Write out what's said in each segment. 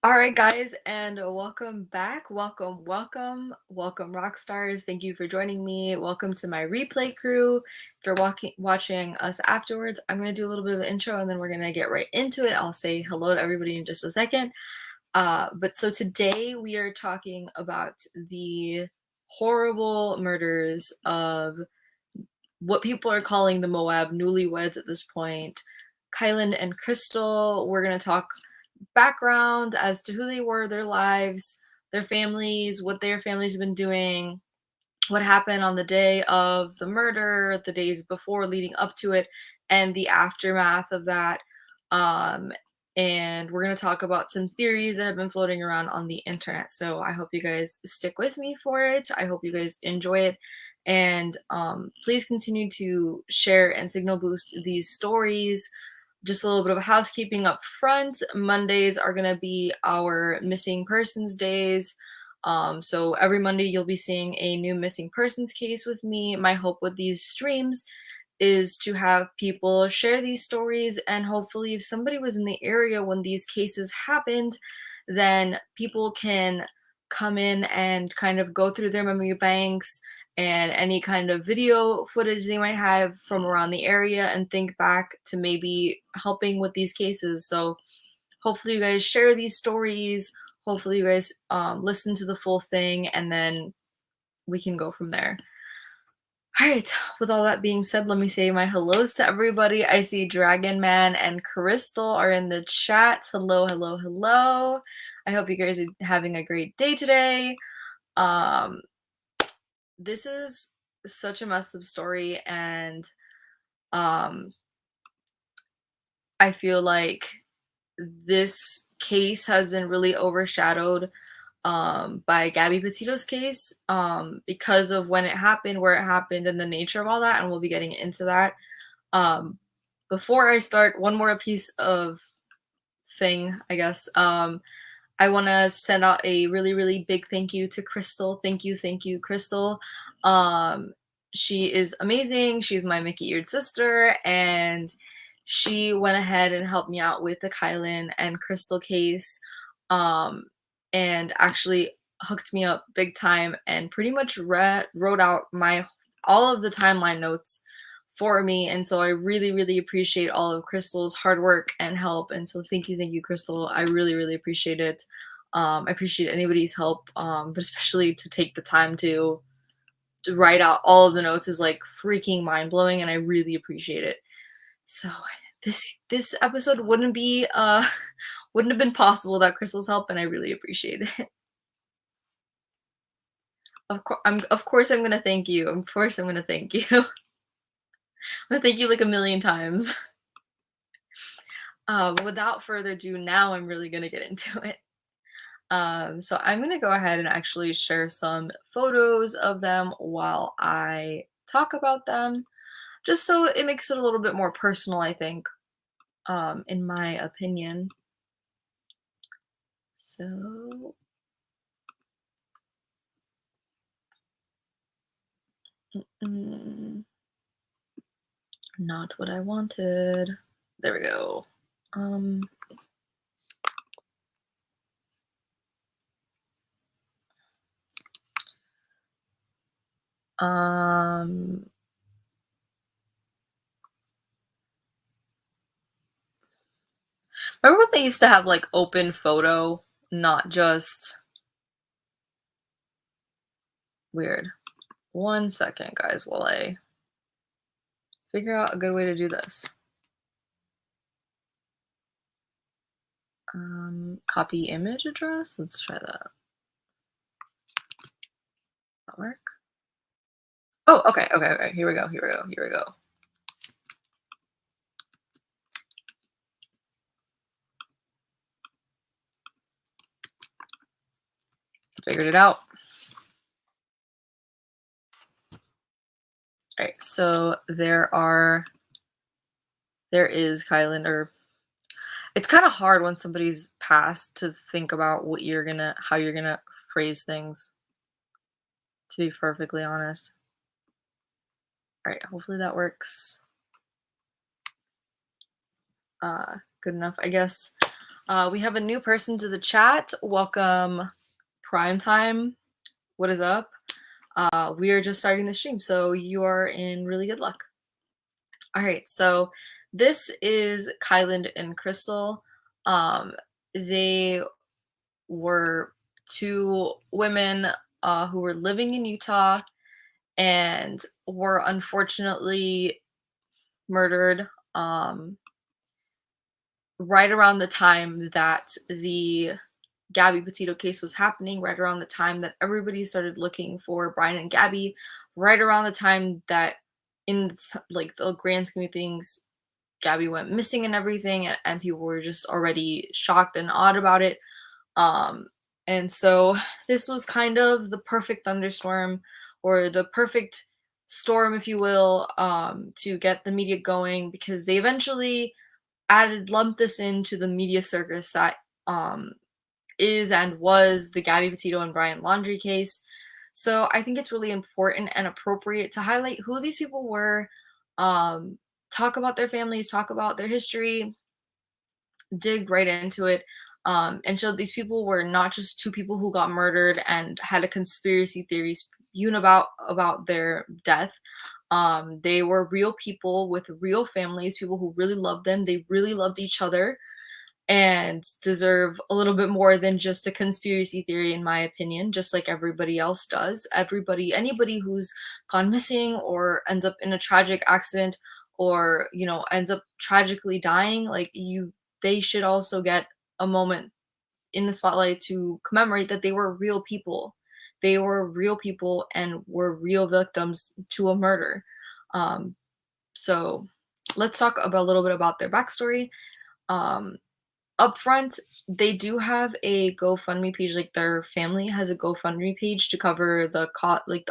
All right, guys, and welcome back. Welcome, rock stars. Thank you for joining me. Welcome to my replay crew. If you're watching us afterwards, I'm going to do a little bit of an intro and then we're going to get right into it. I'll say hello to everybody in just a second. But so today we are talking about the horrible murders of what people are calling the Moab Newlyweds at this point, Kylen and Crystal. We're going to talk background as to who they were, their lives, their families, what their families have been doing, what happened on the day of the murder, the days before leading up to it, and the aftermath of that. Um, and we're going to talk about some theories that have been floating around on the internet. So I hope you guys stick with me for it. I hope you guys enjoy it. And please continue to share and signal boost these stories. Just a little bit of housekeeping up front. Mondays are going to be our missing persons days. So every Monday you'll be seeing a new missing persons case with me. My hope with these streams is to have people share these stories, and hopefully if somebody was in the area when these cases happened, then people can come in and kind of go through their memory banks and any kind of video footage they might have from around the area and think back to maybe helping with these cases. So hopefully you guys share these stories. Hopefully you guys listen to the full thing, and then we can go from there. All right, with all that being said, let me say my hellos to everybody. I see Dragon Man and Crystal are in the chat. Hello, hello, hello. I hope you guys are having a great day today. This is such a messed up story, and I feel like this case has been really overshadowed by Gabby Petito's case because of when it happened, where it happened, and the nature of all that, and we'll be getting into that. Before I start, one more piece of thing, I guess. I want to send out a really, really big thank you to Crystal. Thank you, Crystal. She is amazing. She's my Mickey-eared sister, and she went ahead and helped me out with the Kylen and Crystal case, and actually hooked me up big time and pretty much wrote out all of the timeline notes for me. And so I really, really appreciate all of Crystal's hard work and help. And so thank you, Crystal. I really, really appreciate it. I appreciate anybody's help, but especially to take the time to write out all of the notes is like freaking mind blowing, and I really appreciate it. So this episode wouldn't have been possible without Crystal's help, and I really appreciate it. Of course I'm gonna thank you. Of course I'm gonna thank you. I'm gonna thank you like a million times. Without further ado, now I'm really gonna get into it. So I'm gonna go ahead and actually share some photos of them while I talk about them, just so it makes it a little bit more personal, I think, in my opinion. So not what I wanted. There we go. Remember when they used to have like open photo, not just weird. One second, guys, while I figure out a good way to do this. Copy image address. Let's try that. That work? Oh, okay. Here we go. Figured it out. All right, so there is Kylen, or it's kind of hard when somebody's passed to think about how you're gonna phrase things, to be perfectly honest. All right, hopefully that works. Good enough, I guess. We have a new person to the chat. Welcome, Primetime. What is up? We are just starting the stream, so you are in really good luck. All right, so this is Kylen and Crystal. They were two women who were living in Utah and were unfortunately murdered right around the time that the Gabby Petito case was happening, right around the time that everybody started looking for Brian and Gabby, right around the time that in like the grand scheme of things, Gabby went missing and everything, and people were just already shocked and awed about it. Um, and so this was kind of the perfect thunderstorm or the perfect storm, if you will, to get the media going because they eventually lumped this into the media circus that um, is and was the Gabby Petito and Brian Laundrie case. So I think it's really important and appropriate to highlight who these people were, talk about their families, talk about their history, dig right into it, and show these people were not just two people who got murdered and had a conspiracy theory spewed about their death. They were real people with real families, people who really loved them. They really loved each other and deserve a little bit more than just a conspiracy theory, in my opinion, just like everybody else does. Anybody who's gone missing or ends up in a tragic accident or, ends up tragically dying, they should also get a moment in the spotlight to commemorate that they were real people. They were real people and were real victims to a murder. Um, so let's talk about a little bit about their backstory. Um, Up front, they do have a GoFundMe page. Like their family has a GoFundMe page to cover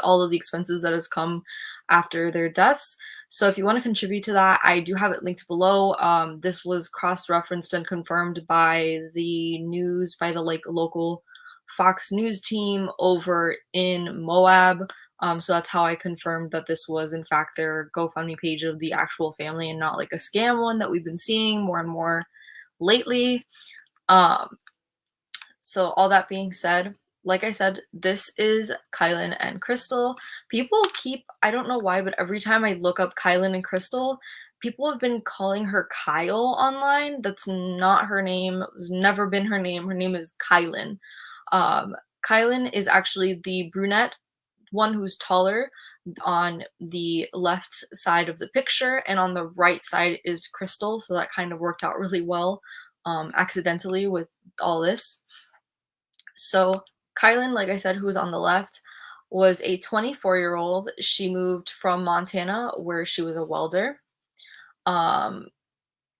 all of the expenses that has come after their deaths. So if you want to contribute to that, I do have it linked below. This was cross-referenced and confirmed by the local Fox News team over in Moab. So that's how I confirmed that this was in fact their GoFundMe page of the actual family and not like a scam one that we've been seeing more and more lately. Um, so all that being said, like I said, this is Kylen and Crystal. I don't know why, but every time I look up Kylen and Crystal, people have been calling her Kyle online. That's not her name. It's never been her name. Her name is Kylen. Kylen is actually the brunette one who's taller on the left side of the picture, and on the right side is Crystal. So that kind of worked out really well accidentally with all this. So Kylen, like I said, who's on the left, was a 24-year-old. She moved from Montana, where she was a welder.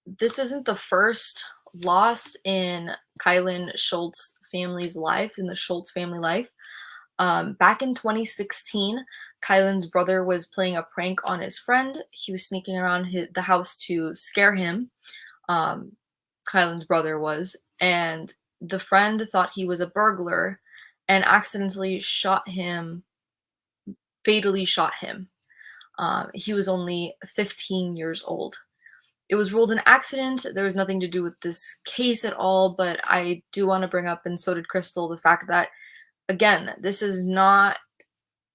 This isn't the first loss in Kylen Schultz family's life, in the Schultz family life. Back in 2016, Kylen's brother was playing a prank on his friend. He was sneaking around the house to scare him. Kylen's brother was, and the friend thought he was a burglar and accidentally fatally shot him. He was only 15 years old. It was ruled an accident. There was nothing to do with this case at all, but I do want to bring up, and so did Crystal, the fact that, again, this is not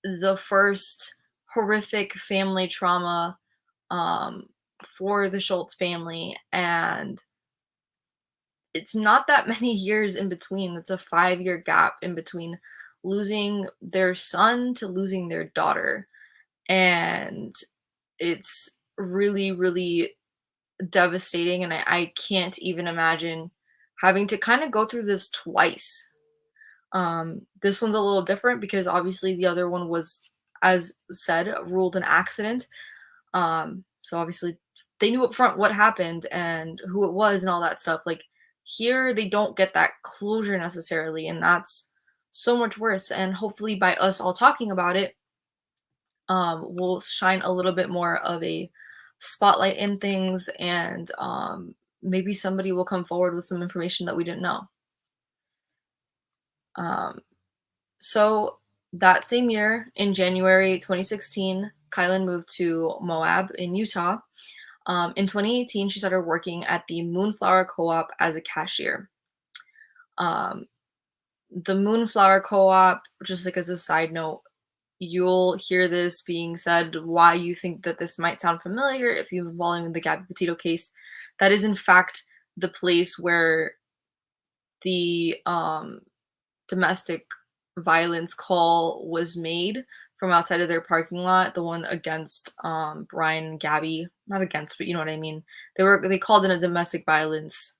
the first horrific family trauma for the Schultz family, and it's not that many years in between. It's a 5-year gap in between losing their son to losing their daughter, and it's really, really devastating, and I can't even imagine having to kind of go through this twice. This one's a little different because obviously the other one was, as said, ruled an accident. So obviously they knew up front what happened and who it was and all that stuff. Like here, they don't get that closure necessarily, and that's so much worse. And hopefully, by us all talking about it, we'll shine a little bit more of a spotlight in things, and maybe somebody will come forward with some information that we didn't know. So that same year, in January 2016, Kylen moved to Moab in Utah. In 2018, she started working at the Moonflower Co-op as a cashier. Um, the Moonflower Co-op, just like as a side note, you'll hear this being said why you think that this might sound familiar if you've been following the Gabby Petito case. That is, in fact, the place where the domestic violence call was made from outside of their parking lot, the one against Brian Gabby, not against, but you know what I mean. They called in a domestic violence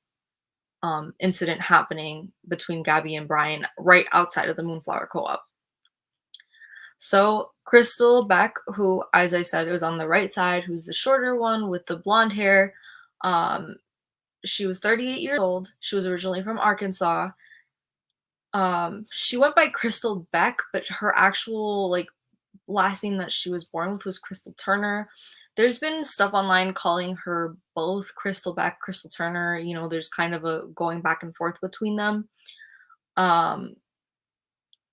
incident happening between Gabby and Brian right outside of the Moonflower Co-op. So Crystal Beck, who, as I said, was on the right side, who's the shorter one with the blonde hair, um, she was 38 years old. She was originally from Arkansas. She went by Crystal Beck, but her actual like last name that she was born with was Crystal Turner. There's been stuff online calling her both Crystal Beck, Crystal Turner. You know, there's kind of a going back and forth between them. Um,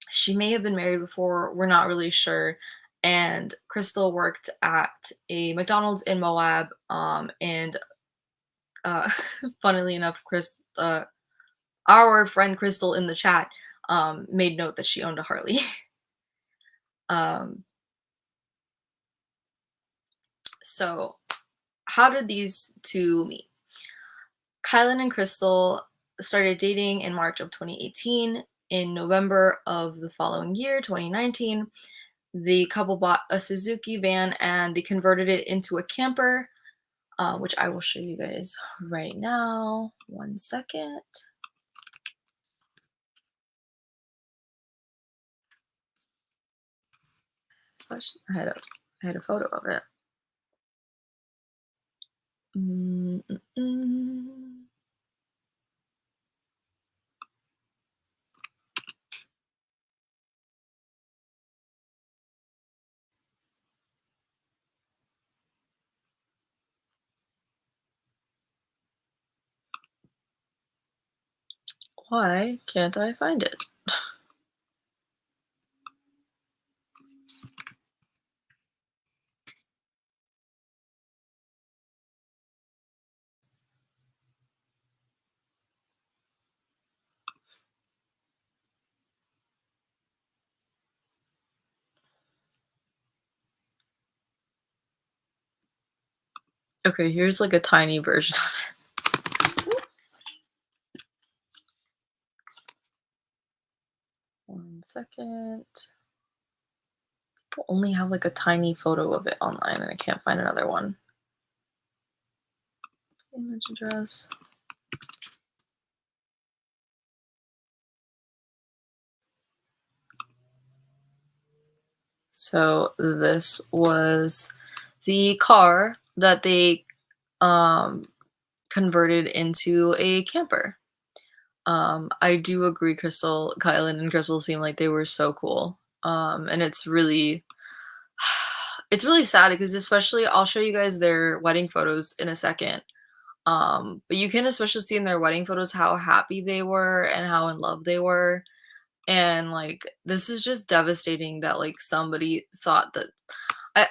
she may have been married before, we're not really sure. And Crystal worked at a McDonald's in Moab. And funnily enough, our friend Crystal in the chat made note that she owned a Harley. um, so, how did these two meet? Kylen and Crystal started dating in March of 2018. In November of the following year, 2019, the couple bought a Suzuki van and they converted it into a camper, which I will show you guys right now. 1 second. Gosh, I had a photo of it. Mm-mm-mm. Why can't I find it? Okay, here's like a tiny version of it. 1 second. People only have like a tiny photo of it online and I can't find another one. Image address. So this was the car that they converted into a camper. I do agree, Kylen and Crystal seem like they were so cool. And it's really sad because especially I'll show you guys their wedding photos in a second. But you can especially see in their wedding photos how happy they were and how in love they were. And like this is just devastating that like somebody thought that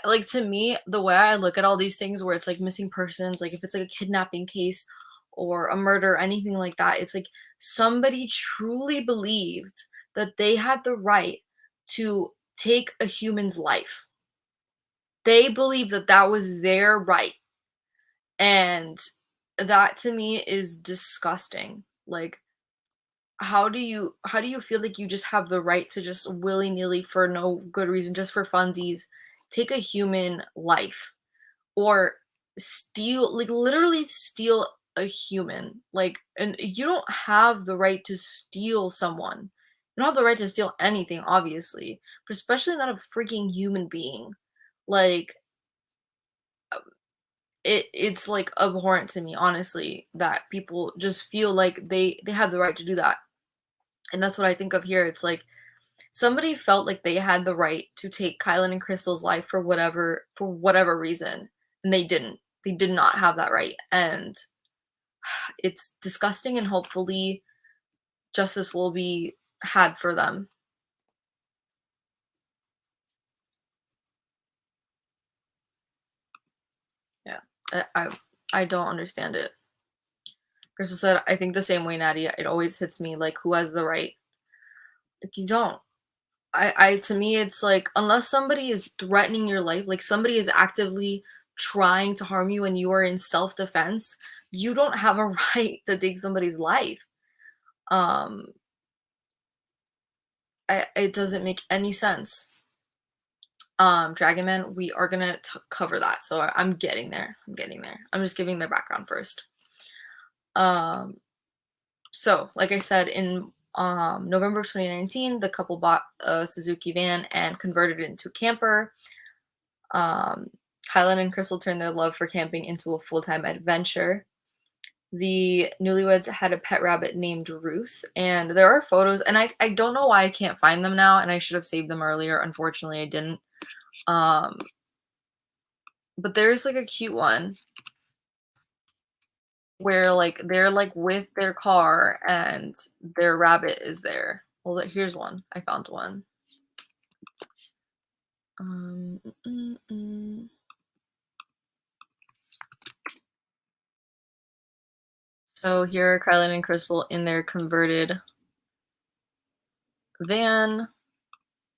like to me, the way I look at all these things where it's like missing persons, like if it's like a kidnapping case or a murder, anything like that, it's like somebody truly believed that they had the right to take a human's life. They believed that that was their right. And that to me is disgusting. Like how do you feel like you just have the right to just willy-nilly for no good reason, just for funsies, take a human life or steal, like literally steal a human, like, and you don't have the right to steal someone. You don't have the right to steal anything, obviously, but especially not a freaking human being. Like it's like abhorrent to me, honestly, that people just feel like they have the right to do that. And that's what I think of here. It's like somebody felt like they had the right to take Kylen and Crystal's life for whatever reason, and they didn't. They did not have that right, and it's disgusting. And hopefully, justice will be had for them. Yeah. I don't understand it. Crystal said, I think the same way, Naty. It always hits me like, who has the right? Like, you don't. To me, it's like, unless somebody is threatening your life, like somebody is actively trying to harm you and you are in self defense, you don't have a right to take somebody's life. Um, it doesn't make any sense. Dragon Man, we are gonna cover that, so I'm getting there. I'm getting there. I'm just giving the background first. Um, so like I said, in November of 2019, the couple bought a Suzuki van and converted it into a camper. Um, Kylen and Crystal turned their love for camping into a full-time adventure. The newlyweds had a pet rabbit named Ruth, and there are photos, and I don't know why I can't find them now, and I should have saved them earlier. Unfortunately, I didn't. Um, but there's like a cute one where like they're like with their car and their rabbit is there. Well, here's one. I found one. Um, mm, mm, mm. So here are Kylen and Crystal in their converted van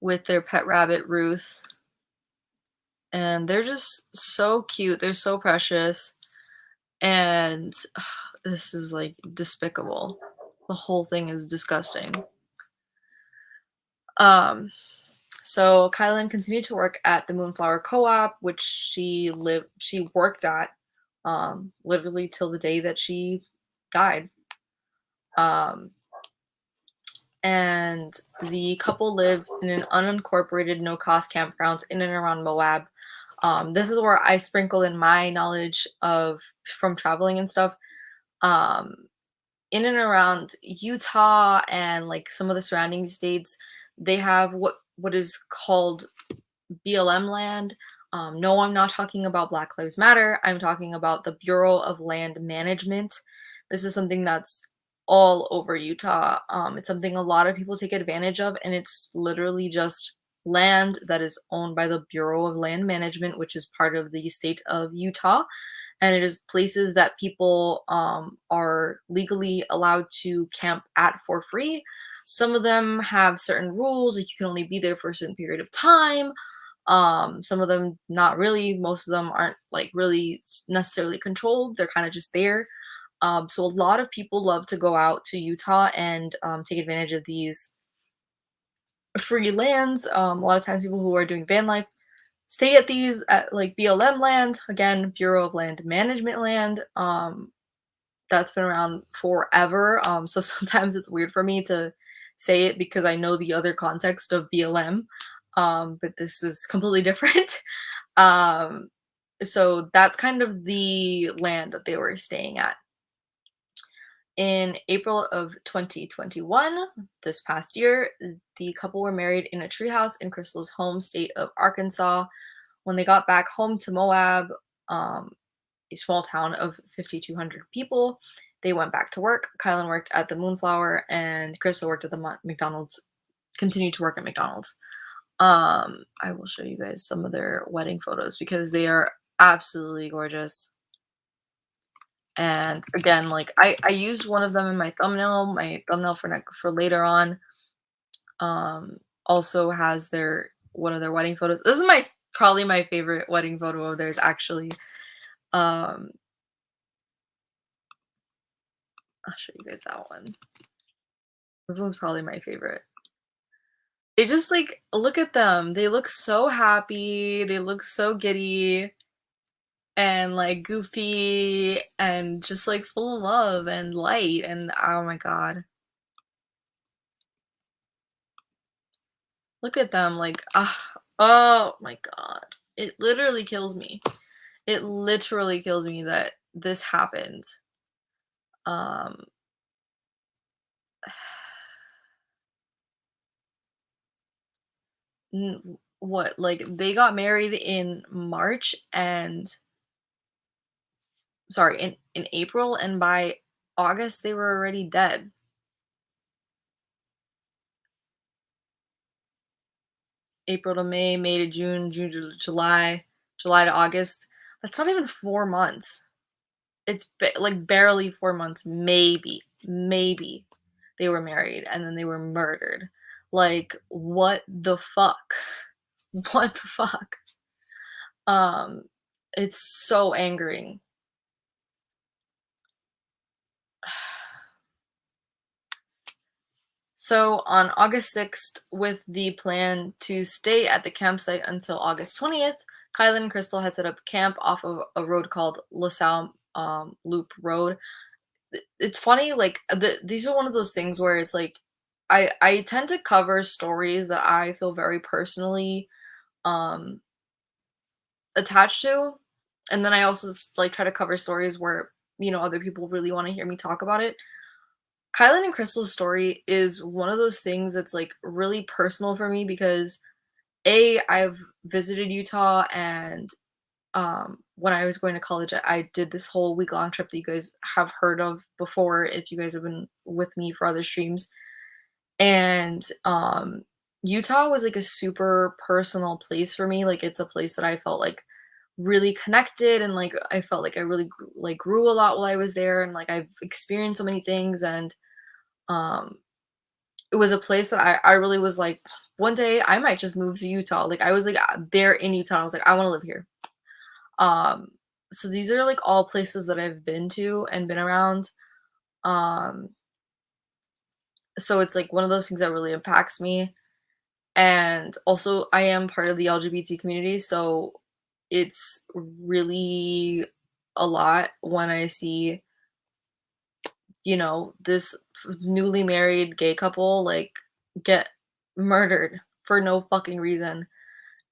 with their pet rabbit Ruth. And they're just so cute. They're so precious. And this is like despicable. The whole thing is disgusting. So Kylen continued to work at the Moonflower Co-op, which she worked at literally till the day that she died. And the couple lived in an unincorporated no-cost campgrounds in and around Moab. This is where I sprinkle in my knowledge of from traveling and stuff. Um, in and around Utah and like some of the surrounding states, they have what is called BLM land. No, I'm not talking about Black Lives Matter. I'm talking about the Bureau of Land Management. This is something that's all over Utah. It's something a lot of people take advantage of, and it's literally just land that is owned by the Bureau of Land Management, which is part of the state of Utah. And it is places that people are legally allowed to camp at for free. Some of them have certain rules, like you can only be there for a certain period of time. Some of them not really. Most of them aren't like really necessarily controlled. They're kind of just there. So a lot of people love to go out to Utah and take advantage of these free lands. A lot of times people who are doing van life stay at these at like BLM land, again, Bureau of Land Management land. That's been around forever. So sometimes it's weird for me to say it because I know the other context of BLM. But this is completely different. um, so that's kind of the land that they were staying at. In April of 2021, this past year, the couple were married in a treehouse in Crystal's home state of Arkansas. When they got back home to Moab, a small town of 5,200 people, they went back to work. Kylen worked at the Moonflower, and Crystal worked at the McDonald's, continued to work at McDonald's. I will show you guys some of their wedding photos because they are absolutely gorgeous. And again, like I used one of them in my thumbnail for later on. Also has one of their wedding photos. This is probably my favorite wedding photo of theirs, actually. I'll show you guys that one. This one's probably my favorite. They just like look at them. They look so happy. They look so giddy and like goofy and just like full of love and light, and oh my god. Look at them like oh my god. It literally kills me. It literally kills me that this happened. Um what, like they got married in March and sorry, in April, and by August they were already dead. April to May, May to June, June to July, July to August. That's not even 4 months. It's like barely 4 months, maybe they were married and then they were murdered. Like, what the fuck? What the fuck? Um, it's so angering. So on August 6th, with the plan to stay at the campsite until August 20th, Kylen and Crystal had set up camp off of a road called LaSalle Loop Road. It's funny, like these are one of those things where it's like I tend to cover stories that I feel very personally um attached to, and then I also like try to cover stories where other people really want to hear me talk about it. Kylan and Crystal's story is one of those things that's like really personal for me because I've visited Utah, and when I was going to college, I did this whole week-long trip that you guys have heard of before if you guys have been with me for other streams. And Utah was like a super personal place for me. Like it's a place that I felt like really connected, and like I felt like I really grew a lot while I was there, and like I've experienced so many things. And um it was a place that I really was like, one day I might just move to Utah. Like I was like there in Utah. I was like, I want to live here. Um, so these are like all places that I've been to and been around. Um, so it's like one of those things that really impacts me. And also I am part of the LGBT community, so it's really a lot when I see, this newly married gay couple like get murdered for no fucking reason.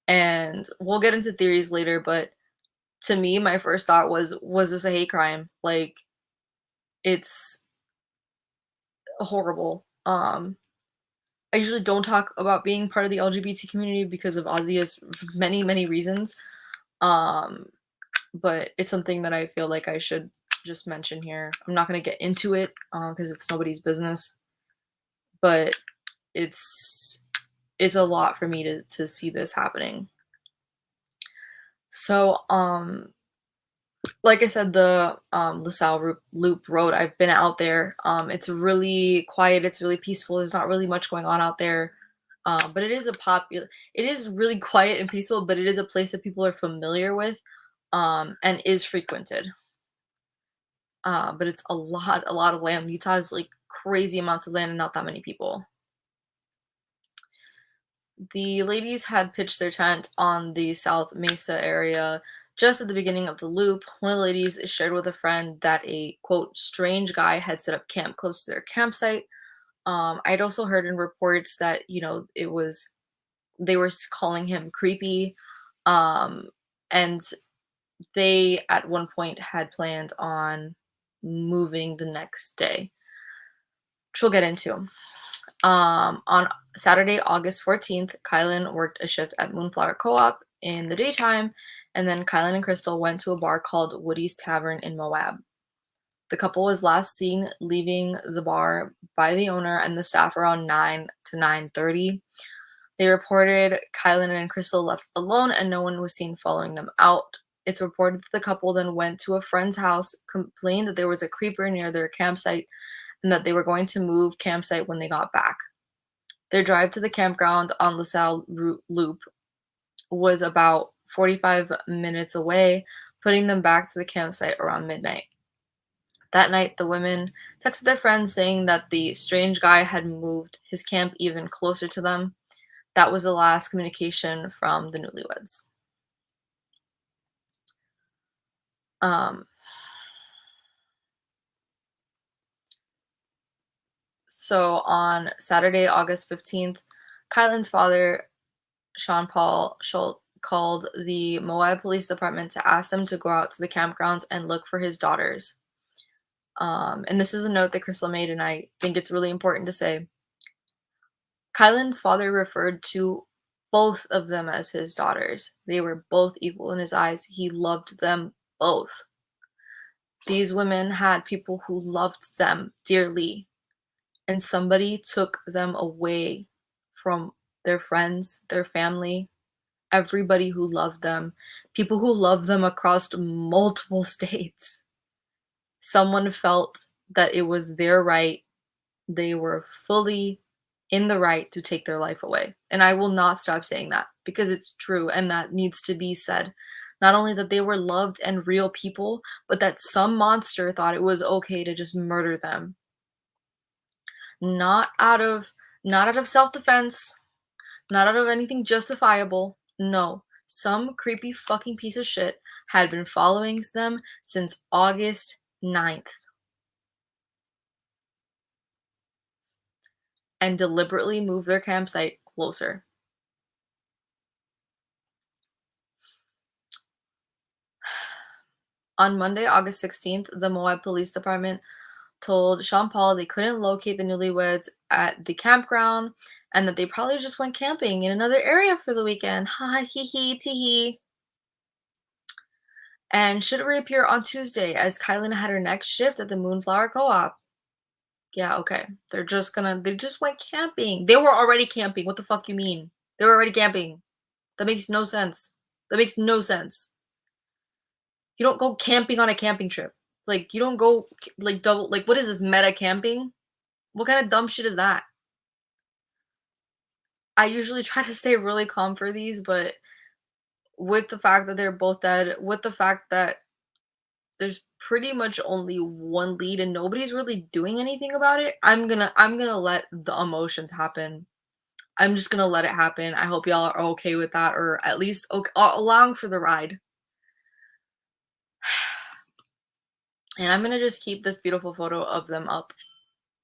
And we'll get into theories later, but to me, my first thought was this a hate crime? Like, it's horrible. I usually don't talk about being part of the LGBT community because of obvious many reasons. Um, but it's something that I feel like I should just mention here. I'm not gonna get into it because it's nobody's business, but it's it's a lot for me to see this happening. So, like I said, the LaSalle Loop Road, I've been out there. It's really quiet. It's really peaceful. There's not really much going on out there. But it is really quiet and peaceful, but it is a place that people are familiar with, and is frequented. But it's a lot of land. Utah has like crazy amounts of land and not that many people. The ladies had pitched their tent on the South Mesa area just at the beginning of the loop. One of the ladies shared with a friend that a quote strange guy had set up camp close to their campsite. I'd also heard in reports that they were calling him creepy, um, and they at one point had planned on moving the next day, which we'll get into. On Saturday, August 14th, Kylan worked a shift at Moonflower Co-op in the daytime, and then Kylan and Crystal went to a bar called Woody's Tavern in Moab. The couple was last seen leaving the bar by the owner and the staff around 9 to 9:30. They reported Kylan and Crystal left alone and no one was seen following them out. It's reported that the couple then went to a friend's house, complained that there was a creeper near their campsite, and that they were going to move campsite when they got back. Their drive to the campground on LaSalle Loop was about 45 minutes away, putting them back to the campsite around midnight. That night, the women texted their friends saying that the strange guy had moved his camp even closer to them. That was the last communication from the newlyweds. Um, so on Saturday, August 15th, Kylan's father, Sean Paul Schultz, called the Moab Police Department to ask them to go out to the campgrounds and look for his daughters. And this is a note that Crystal made, and I think it's really important to say. Kylan's father referred to both of them as his daughters. They were both equal in his eyes. He loved them both. These women had people who loved them dearly, and somebody took them away from their friends, their family, everybody who loved them, people who loved them across multiple states. Someone felt that it was their right. They were fully in the right to take their life away. And I will not stop saying that because it's true and that needs to be said. Not only that they were loved and real people, but that some monster thought it was okay to just murder them. Not out of not out of self-defense, not out of anything justifiable. No. Some creepy fucking piece of shit had been following them since August 9th and deliberately moved their campsite closer. On Monday, August 16th, the Moab Police Department told Sean Paul they couldn't locate the newlyweds at the campground and that they probably just went camping in another area for the weekend. Ha hee hee tee hee. And should reappear on Tuesday as Kylen had her next shift at the Moonflower Co-op. Yeah, okay. They just went camping. They were already camping. What the fuck you mean? They were already camping. That makes no sense. That makes no sense. You don't go camping on a camping trip. Like, you don't go, like, double, like, what is this, meta camping? What kind of dumb shit is that? I usually try to stay really calm for these, but with the fact that they're both dead, with the fact that there's pretty much only one lead and nobody's really doing anything about it, I'm gonna let the emotions happen. I'm just gonna let it happen. I hope y'all are okay with that, or at least along for the ride. And I'm gonna just keep this beautiful photo of them up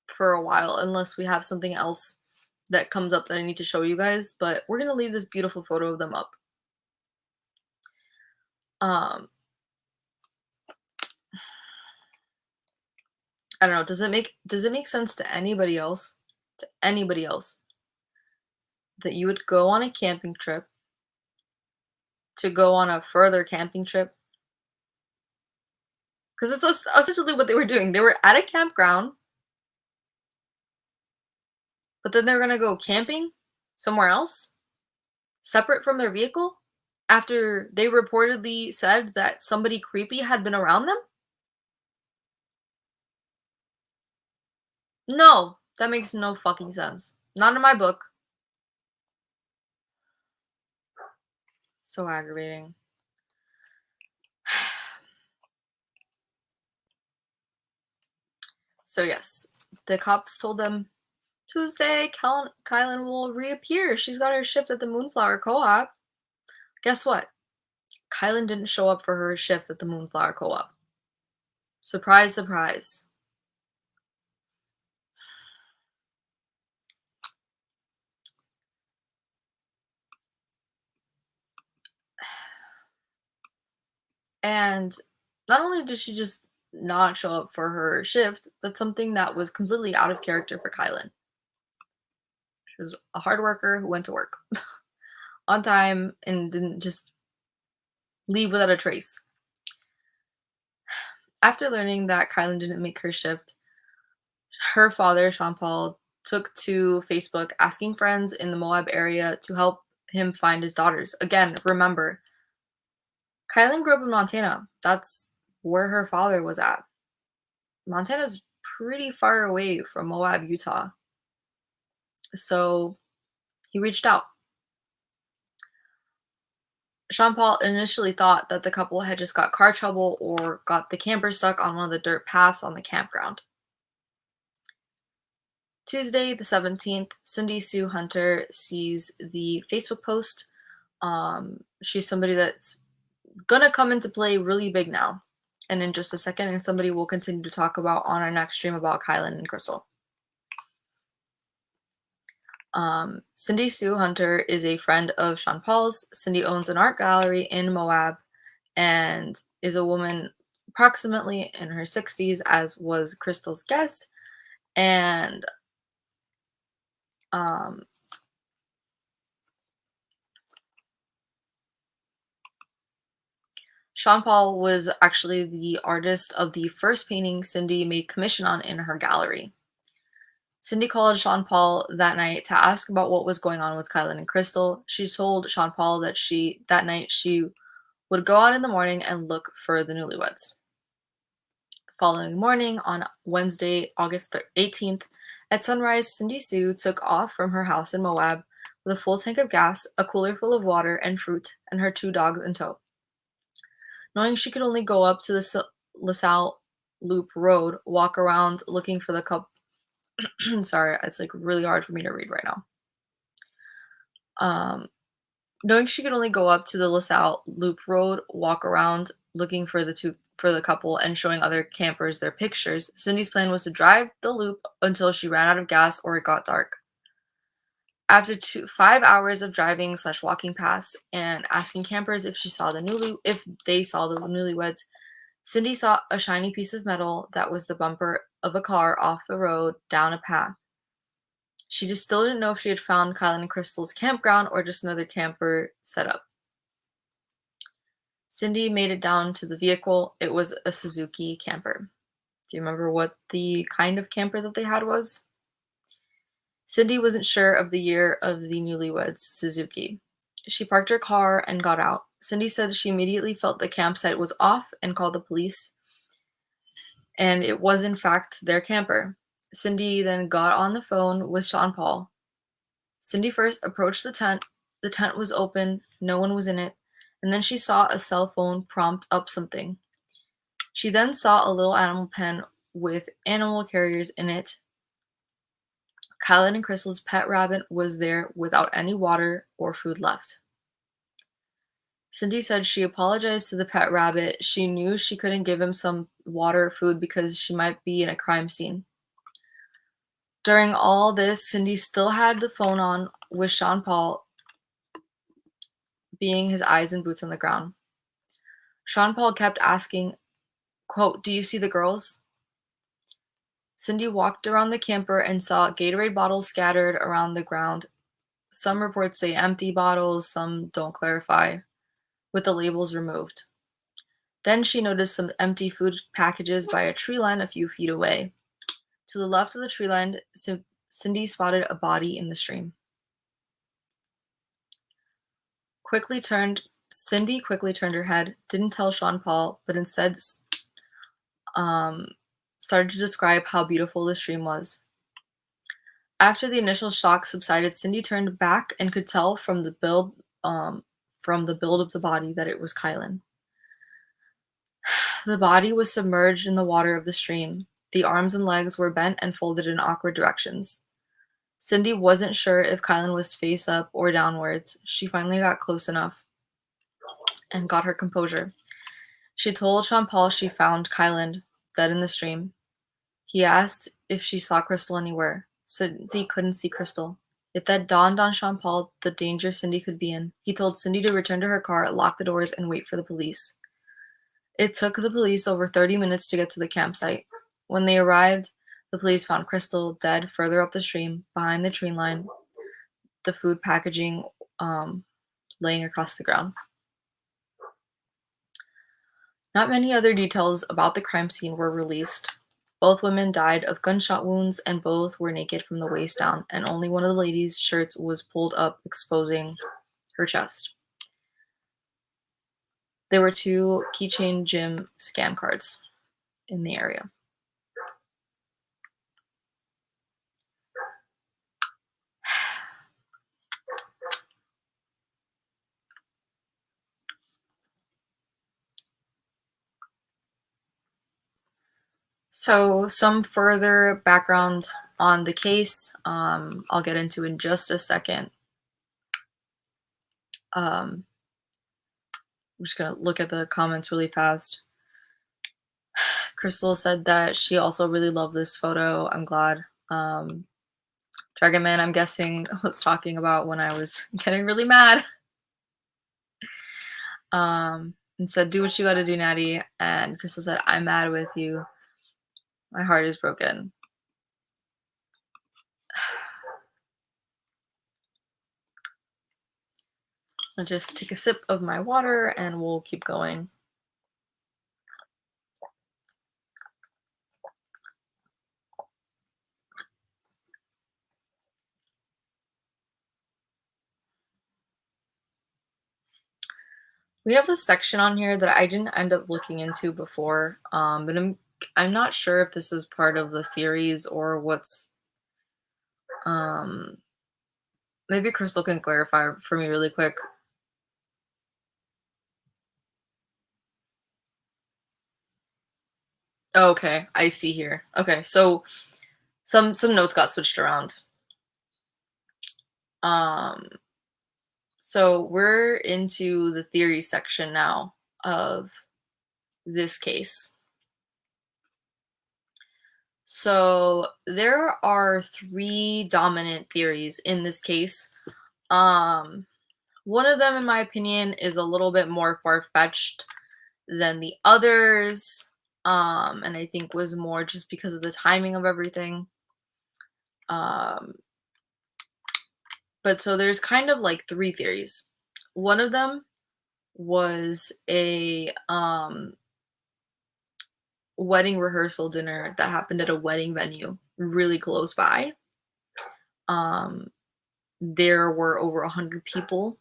for a while, unless we have something else that comes up that I need to show you guys. But we're gonna leave this beautiful photo of them up. I don't know. Does it make sense to anybody else? To anybody else that you would go on a camping trip to go on a further camping trip? Because it's essentially what they were doing. They were at a campground, but then they're gonna go camping somewhere else, separate from their vehicle, after they reportedly said that somebody creepy had been around them? No, that makes no fucking sense. Not in my book. So aggravating. So yes, the cops told them Tuesday, Kylen will reappear. She's got her shift at the Moonflower Co-op. Guess what? Kylen didn't show up for her shift at the Moonflower Co-op. Surprise, surprise. And not only did she just not show up for her shift, that's something that was completely out of character for Kylen. She was a hard worker who went to work on time and didn't just leave without a trace. After learning that Kylen didn't make her shift, her father, Sean Paul, took to Facebook asking friends in the Moab area to help him find his daughters. Again, remember, Kylen grew up in Montana. That's where her father was at. Montana's pretty far away from Moab, Utah. So he reached out. Sean Paul initially thought that the couple had just got car trouble or got the camper stuck on one of the dirt paths on the campground. Tuesday, the 17th, Cindy Sue Hunter sees the Facebook post. She's somebody that's gonna come into play really big now. And in just a second, and somebody we'll continue to talk about on our next stream about Kylen and Crystal. Cindy Sue Hunter is a friend of Sean Paul's. Cindy owns an art gallery in Moab and is a woman approximately in her 60s, as was Crystal's guess. And Sean Paul was actually the artist of the first painting Cindy made commission on in her gallery. Cindy called Sean Paul that night to ask about what was going on with Kylen and Crystal. She told Sean Paul that night she would go out in the morning and look for the newlyweds. The following morning, on Wednesday, August 18th, at sunrise, Cindy Sue took off from her house in Moab with a full tank of gas, a cooler full of water and fruit, and her 2 dogs in tow. Knowing she could only go up to the LaSalle Loop Road, walk around looking for the couple. Sorry, it's like really hard for me to read right now. Knowing she could only go up to the LaSalle Loop Road, walk around looking for the couple, and showing other campers their pictures, Cindy's plan was to drive the loop until she ran out of gas or it got dark. After 5 hours of driving / walking past and asking campers if they saw the newlyweds, Cindy saw a shiny piece of metal that was the bumper of a car off the road down a path. She just still didn't know if she had found Kylen and Crystal's campground or just another camper setup. Cindy made it down to the vehicle. It was a Suzuki camper. Do you remember what the kind of camper that they had was? Cindy wasn't sure of the year of the newlyweds' Suzuki. She parked her car and got out. Cindy said she immediately felt the campsite was off and called the police, and it was in fact their camper. Cindy then got on the phone with Sean Paul. Cindy first approached the tent. The tent was open, no one was in it, and then she saw a cell phone prompt up something. She then saw a little animal pen with animal carriers in it. Kylen and Crystal's pet rabbit was there without any water or food left. Cindy said she apologized to the pet rabbit. She knew she couldn't give him some water or food because she might be in a crime scene. During all this, Cindy still had the phone on with Sean Paul being his eyes and boots on the ground. Sean Paul kept asking, quote, "Do you see the girls?" Cindy walked around the camper and saw Gatorade bottles scattered around the ground. Some reports say empty bottles, some don't clarify, with the labels removed. Then she noticed some empty food packages by a tree line a few feet away. To the left of the tree line, Cindy spotted a body in the stream. Cindy quickly turned her head, didn't tell Sean Paul, but instead started to describe how beautiful the stream was. After the initial shock subsided, Cindy turned back and could tell from the build of the body that it was Kylen. The body was submerged in the water of the stream. The arms and legs were bent and folded in awkward directions. Cindy wasn't sure if Kylen was face up or downwards. She finally got close enough and got her composure. She told Sean Paul she found Kylen dead in the stream. He asked if she saw Crystal anywhere. Cindy couldn't see Crystal. If that dawned on Sean Paul the danger Cindy could be in, he told Cindy to return to her car, lock the doors, and wait for the police. It took the police over 30 minutes to get to the campsite. When they arrived, the police found Crystal dead further up the stream, behind the tree line, the food packaging laying across the ground. Not many other details about the crime scene were released. Both women died of gunshot wounds, and both were naked from the waist down, and only one of the ladies' shirts was pulled up, exposing her chest. There were 2 keychain gym scam cards in the area. So some further background on the case, I'll get into in just a second. I'm just going to look at the comments really fast. Crystal said that she also really loved this photo. I'm glad. Dragon Man, I'm guessing, was talking about when I was getting really mad. And said, "Do what you gotta do, Naty." And Crystal said, "I'm mad with you. My heart is broken." I'll just take a sip of my water and we'll keep going. We have a section on here that I didn't end up looking into before, but I'm not sure if this is part of the theories or what's um maybe Crystal can clarify for me really quick. Okay, I see here. Okay, so some notes got switched around. Um, so we're into the theory section now of this case. So there are three dominant theories in this case. Um, One of them, in my opinion, is a little bit more far-fetched than the others. And I think was more just because of the timing of everything. Um, but so there's kind of like three theories. One of them was a wedding rehearsal dinner that happened at a wedding venue really close by. Um, there were over 100 people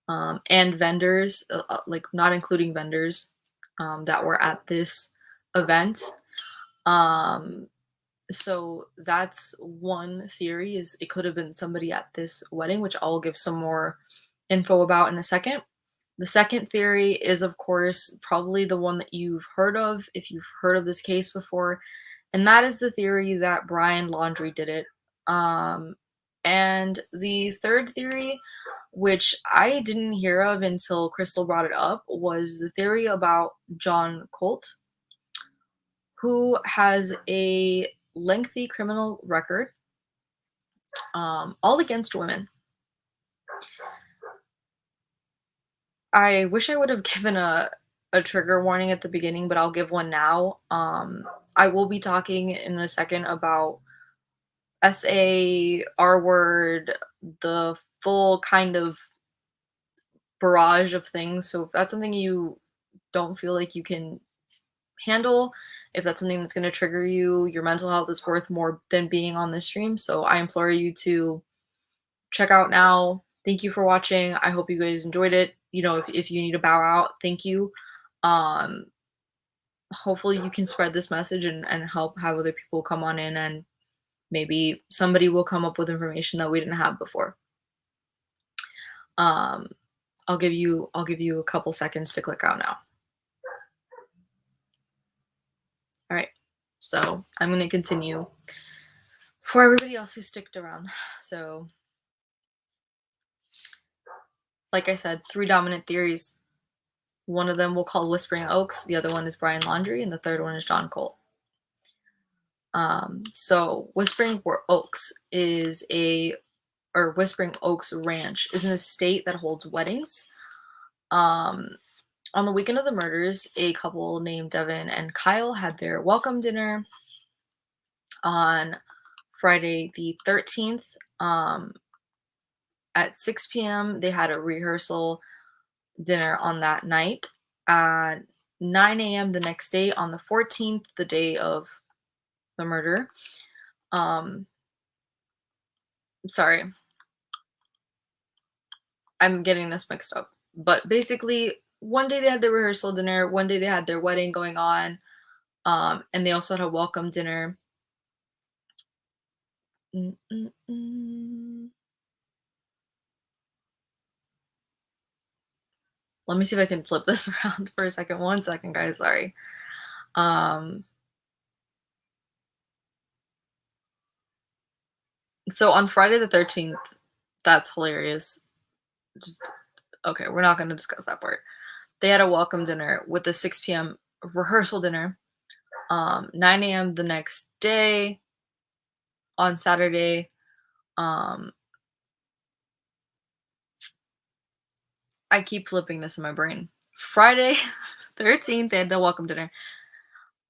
and vendors, like not including vendors that were at this event. Um, so that's one theory is it could have been somebody at this wedding, which I'll give some more info about in a second. The second theory is, of course, probably the one that you've heard of if you've heard of this case before, and that is the theory that Brian Laundrie did it. Um, and the third theory, which I didn't hear of until Crystal brought it up, was the theory about John Colt, who has a lengthy criminal record, all against women. I wish I would have given a trigger warning at the beginning, but I'll give one now. I will be talking in a second about SA, R word, the full kind of barrage of things. So if that's something you don't feel like you can handle, if that's something that's going to trigger you, your mental health is worth more than being on this stream. So I implore you to check out now. Thank you for watching. I hope you guys enjoyed it. You know, if you need to bow out, thank you. Um, Hopefully you can spread this message and help have other people come on in, and maybe somebody will come up with information that we didn't have before. Um, I'll give you a couple seconds to click out now. All right. So I'm going to continue for everybody else who sticked around. So like I said, three dominant theories. One of them we'll call Whispering Oaks. The other one is Brian Laundrie, and the third one is John Cole. So Whispering Oaks is Whispering Oaks Ranch is an estate that holds weddings. On the weekend of the murders, a couple named Devin and Kyle had their welcome dinner on Friday the 13th. At 6 p.m., they had a rehearsal dinner on that night. At 9 a.m. the next day, on the 14th, the day of the murder. Sorry. I'm getting this mixed up. But basically, one day they had the rehearsal dinner, one day they had their wedding going on, and they also had a welcome dinner. Let me see if I can flip this around for a second. 1 second, guys. Sorry. So on Friday the 13th, that's hilarious. Okay, we're not going to discuss that part. They had a welcome dinner with a 6 p.m. rehearsal dinner. 9 a.m. the next day on Saturday. I keep flipping this in my brain. Friday 13th, they had the welcome dinner.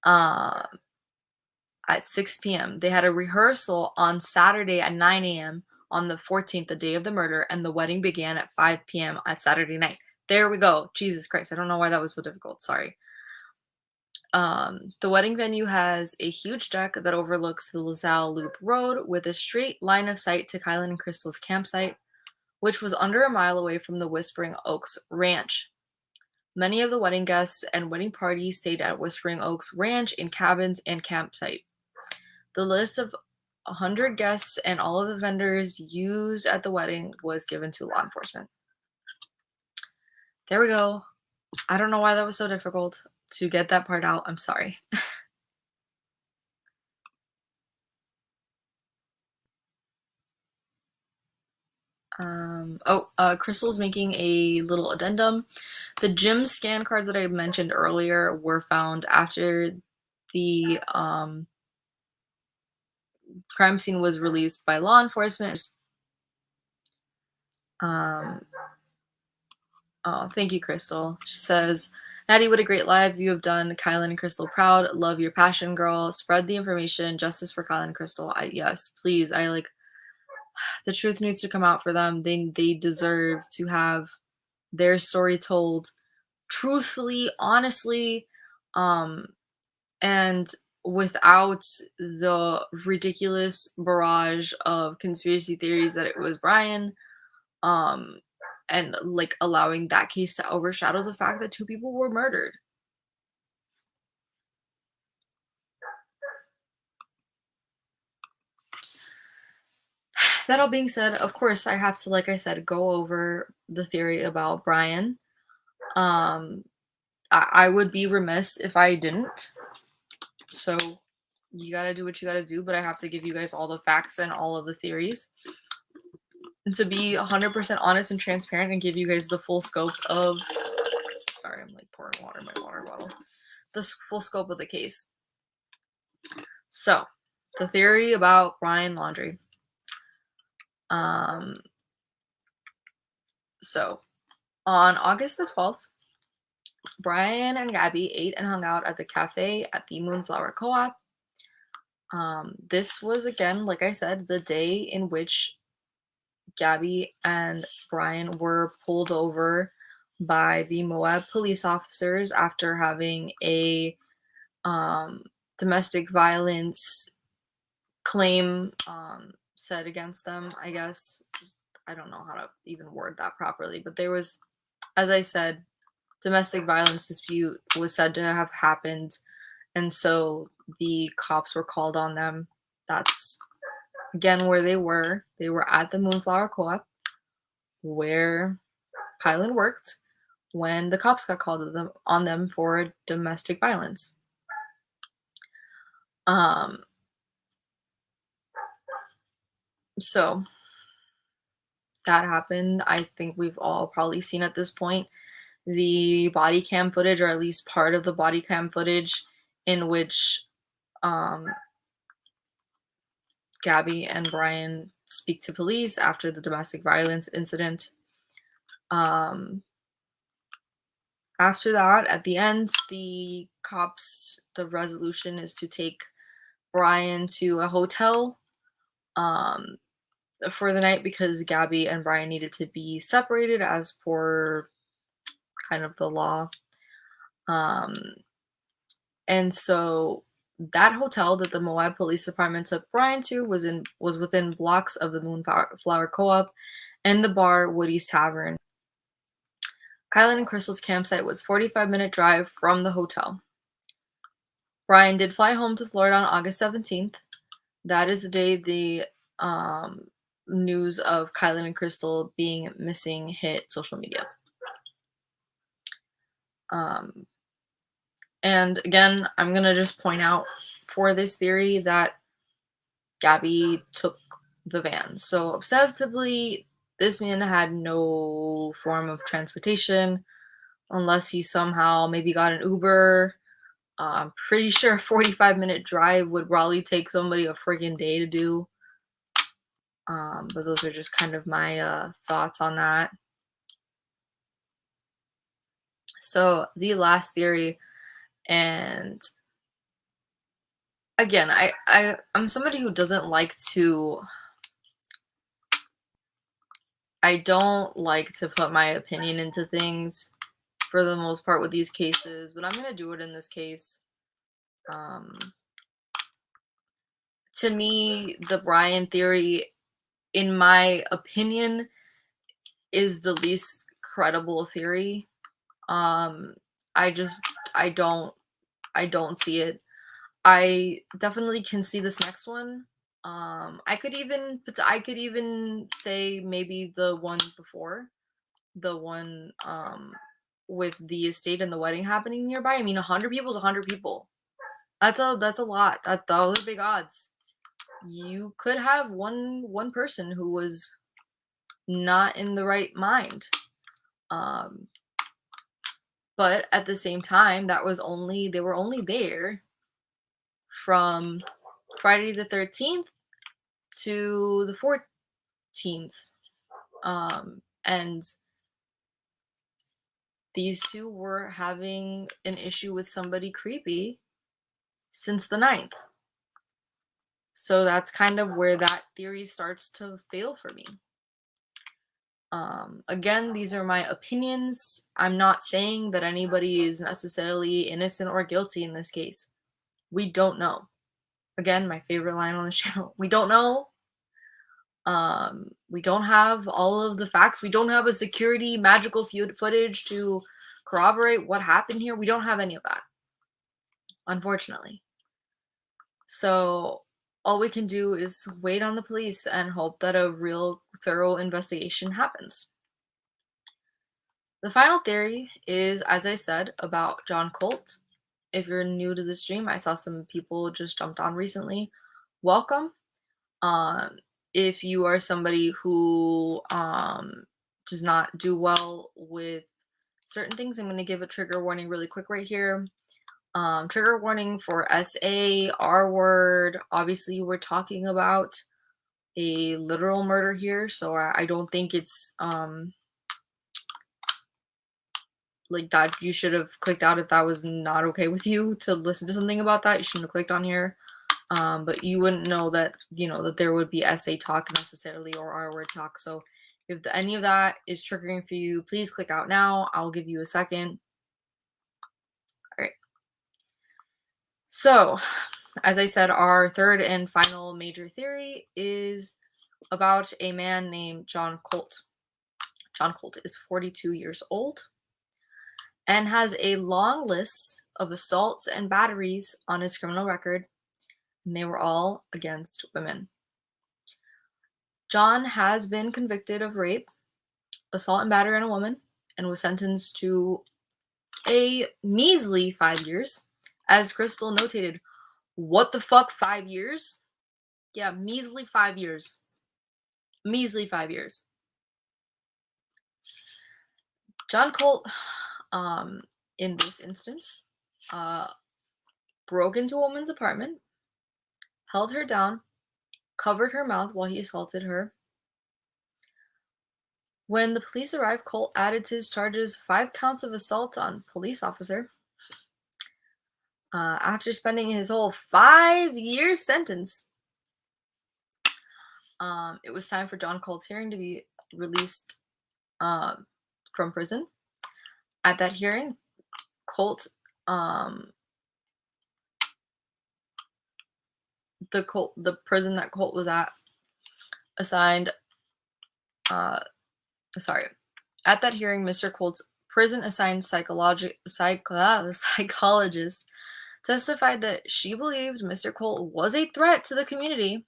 At 6 p.m. They had a rehearsal on Saturday at 9 a.m. on the 14th, the day of the murder, and the wedding began at 5 p.m. at Saturday night. There we go. Jesus Christ. I don't know why that was so difficult. Sorry. The wedding venue has a huge deck that overlooks the LaSalle Loop Road with a straight line of sight to Kylen and Crystal's campsite, which was under a mile away from the Whispering Oaks Ranch. Many of the wedding guests and wedding parties stayed at Whispering Oaks Ranch in cabins and campsite. The list of 100 guests and all of the vendors used at the wedding was given to law enforcement. There we go. I don't know why that was so difficult to get that part out. I'm sorry. Crystal's making a little addendum. The gym scan cards that I mentioned earlier were found after the crime scene was released by law enforcement. Oh, thank you, Crystal. She says, Naty, what a great live you have done. Kylen and Crystal proud. Love your passion, girl. Spread the information. Justice for Kylen and Crystal. Yes, please. The truth needs to come out for them. They deserve to have their story told truthfully, honestly, and without the ridiculous barrage of conspiracy theories that it was Brian, and like allowing that case to overshadow the fact that two people were murdered. That all being said, of course, I have to, like I said, go over the theory about Brian. I would be remiss if I didn't. So you gotta do what you gotta do, but I have to give you guys all the facts and all of the theories. And to be 100% honest and transparent and give you guys the full scope of... Sorry, I'm like pouring water in my water bottle. The full scope of the case. So, the theory about Brian Laundrie. So, on August the 12th, Brian and Gabby ate and hung out at the cafe at the Moonflower Co-op. This was, again, like I said, the day in which Gabby and Brian were pulled over by the Moab police officers after having a domestic violence claim said against them, I guess. I don't know how to even word that properly, but there was, as I said, domestic violence dispute was said to have happened, and so the cops were called on them. That's, again, where they were. They were at the Moonflower Co-op, where Kylen worked, when the cops got called on them for domestic violence. So that happened. I think we've all probably seen at this point the body cam footage, or at least part of the body cam footage, in which Gabby and Brian speak to police after the domestic violence incident. After that, at the end, the resolution is to take Brian to a hotel for the night, because Gabby and Brian needed to be separated as per kind of the law. And so that hotel that the Moab Police Department took Brian to was within blocks of the Moonflower Co-op and the bar Woody's Tavern. Kylen and Crystal's campsite was 45-minute drive from the hotel. Brian did fly home to Florida on August 17th. That is the day the news of Kylen and Crystal being missing hit social media. And again, I'm going to just point out for this theory that Gabby took the van. So ostensibly, this man had no form of transportation unless he somehow maybe got an Uber. I'm pretty sure a 45-minute drive would probably take somebody a freaking day to do. But those are just kind of my thoughts on that. So the last theory, and again, I'm somebody who doesn't like to... I don't like to put my opinion into things for the most part with these cases, but I'm going to do it in this case. To me, the Brian theory, in my opinion, is the least credible theory. I just I don't see it. I definitely can see this next one. I could even say maybe the one before, the one with the estate and the wedding happening nearby. I mean, 100 people is 100 people. That's a lot. Those are big odds. You could have one person who was not in the right mind. But at the same time, they were only there from Friday the 13th to the 14th. And these two were having an issue with somebody creepy since the 9th. So that's kind of where that theory starts to fail for me. Again, these are my opinions. I'm not saying that anybody is necessarily innocent or guilty in this case. We don't know. Again, my favorite line on the channel. We don't know. We don't have all of the facts. We don't have a security magical footage to corroborate what happened here. We don't have any of that, unfortunately. So all we can do is wait on the police and hope that a real thorough investigation happens. The final theory is, as I said, about John Colt. If you're new to the stream, I saw some people just jumped on recently. Welcome. If you are somebody who does not do well with certain things, I'm going to give a trigger warning really quick right here. Trigger warning for SA, R word. Obviously, we're talking about a literal murder here, so I don't think it's like that. You should have clicked out if that was not okay with you to listen to something about that. You shouldn't have clicked on here. But you wouldn't know that, that there would be SA talk necessarily or R word talk. So if any of that is triggering for you, please click out now. I'll give you a second. All right. So, as I said, our third and final major theory is about a man named John Colt. John Colt is 42 years old and has a long list of assaults and batteries on his criminal record, and they were all against women. John has been convicted of rape, assault and battery on a woman, and was sentenced to a measly 5 years. As Crystal notated, what the fuck, 5 years? Yeah, measly 5 years. Measly 5 years. John Colt, in this instance, broke into a woman's apartment, held her down, covered her mouth while he assaulted her. When the police arrived, Colt added to his charges 5 counts of assault on police officer. After spending his whole 5-year sentence, it was time for John Colt's hearing to be released from prison. At that hearing, Colt, the prison that Colt was at, assigned. At that hearing, Mr. Colt's prison-assigned psychologist testified that she believed Mr. Colt was a threat to the community,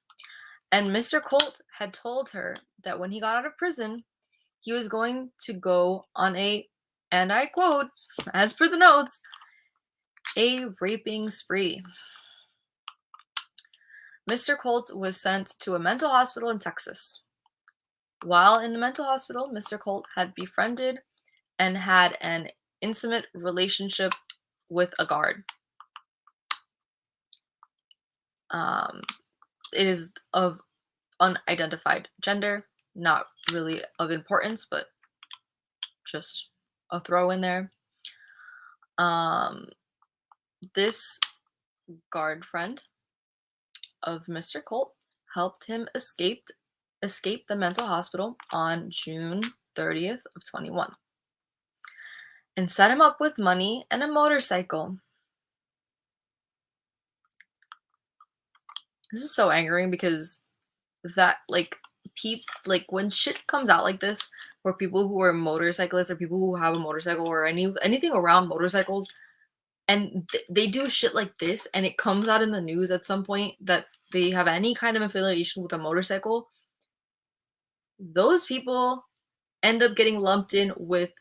and Mr. Colt had told her that when he got out of prison, he was going to go on a, and I quote, as per the notes, a raping spree. Mr. Colt was sent to a mental hospital in Texas. While in the mental hospital, Mr. Colt had befriended and had an intimate relationship with a guard. It is of unidentified gender, not really of importance, but just a throw in there. This guard friend of Mr. Colt helped him escape the mental hospital on June 30th of 21 and set him up with money and a motorcycle. This is so angering because that, like when shit comes out like this, where people who are motorcyclists or people who have a motorcycle or anything around motorcycles, and they do shit like this, and it comes out in the news at some point that they have any kind of affiliation with a motorcycle, those people end up getting lumped in with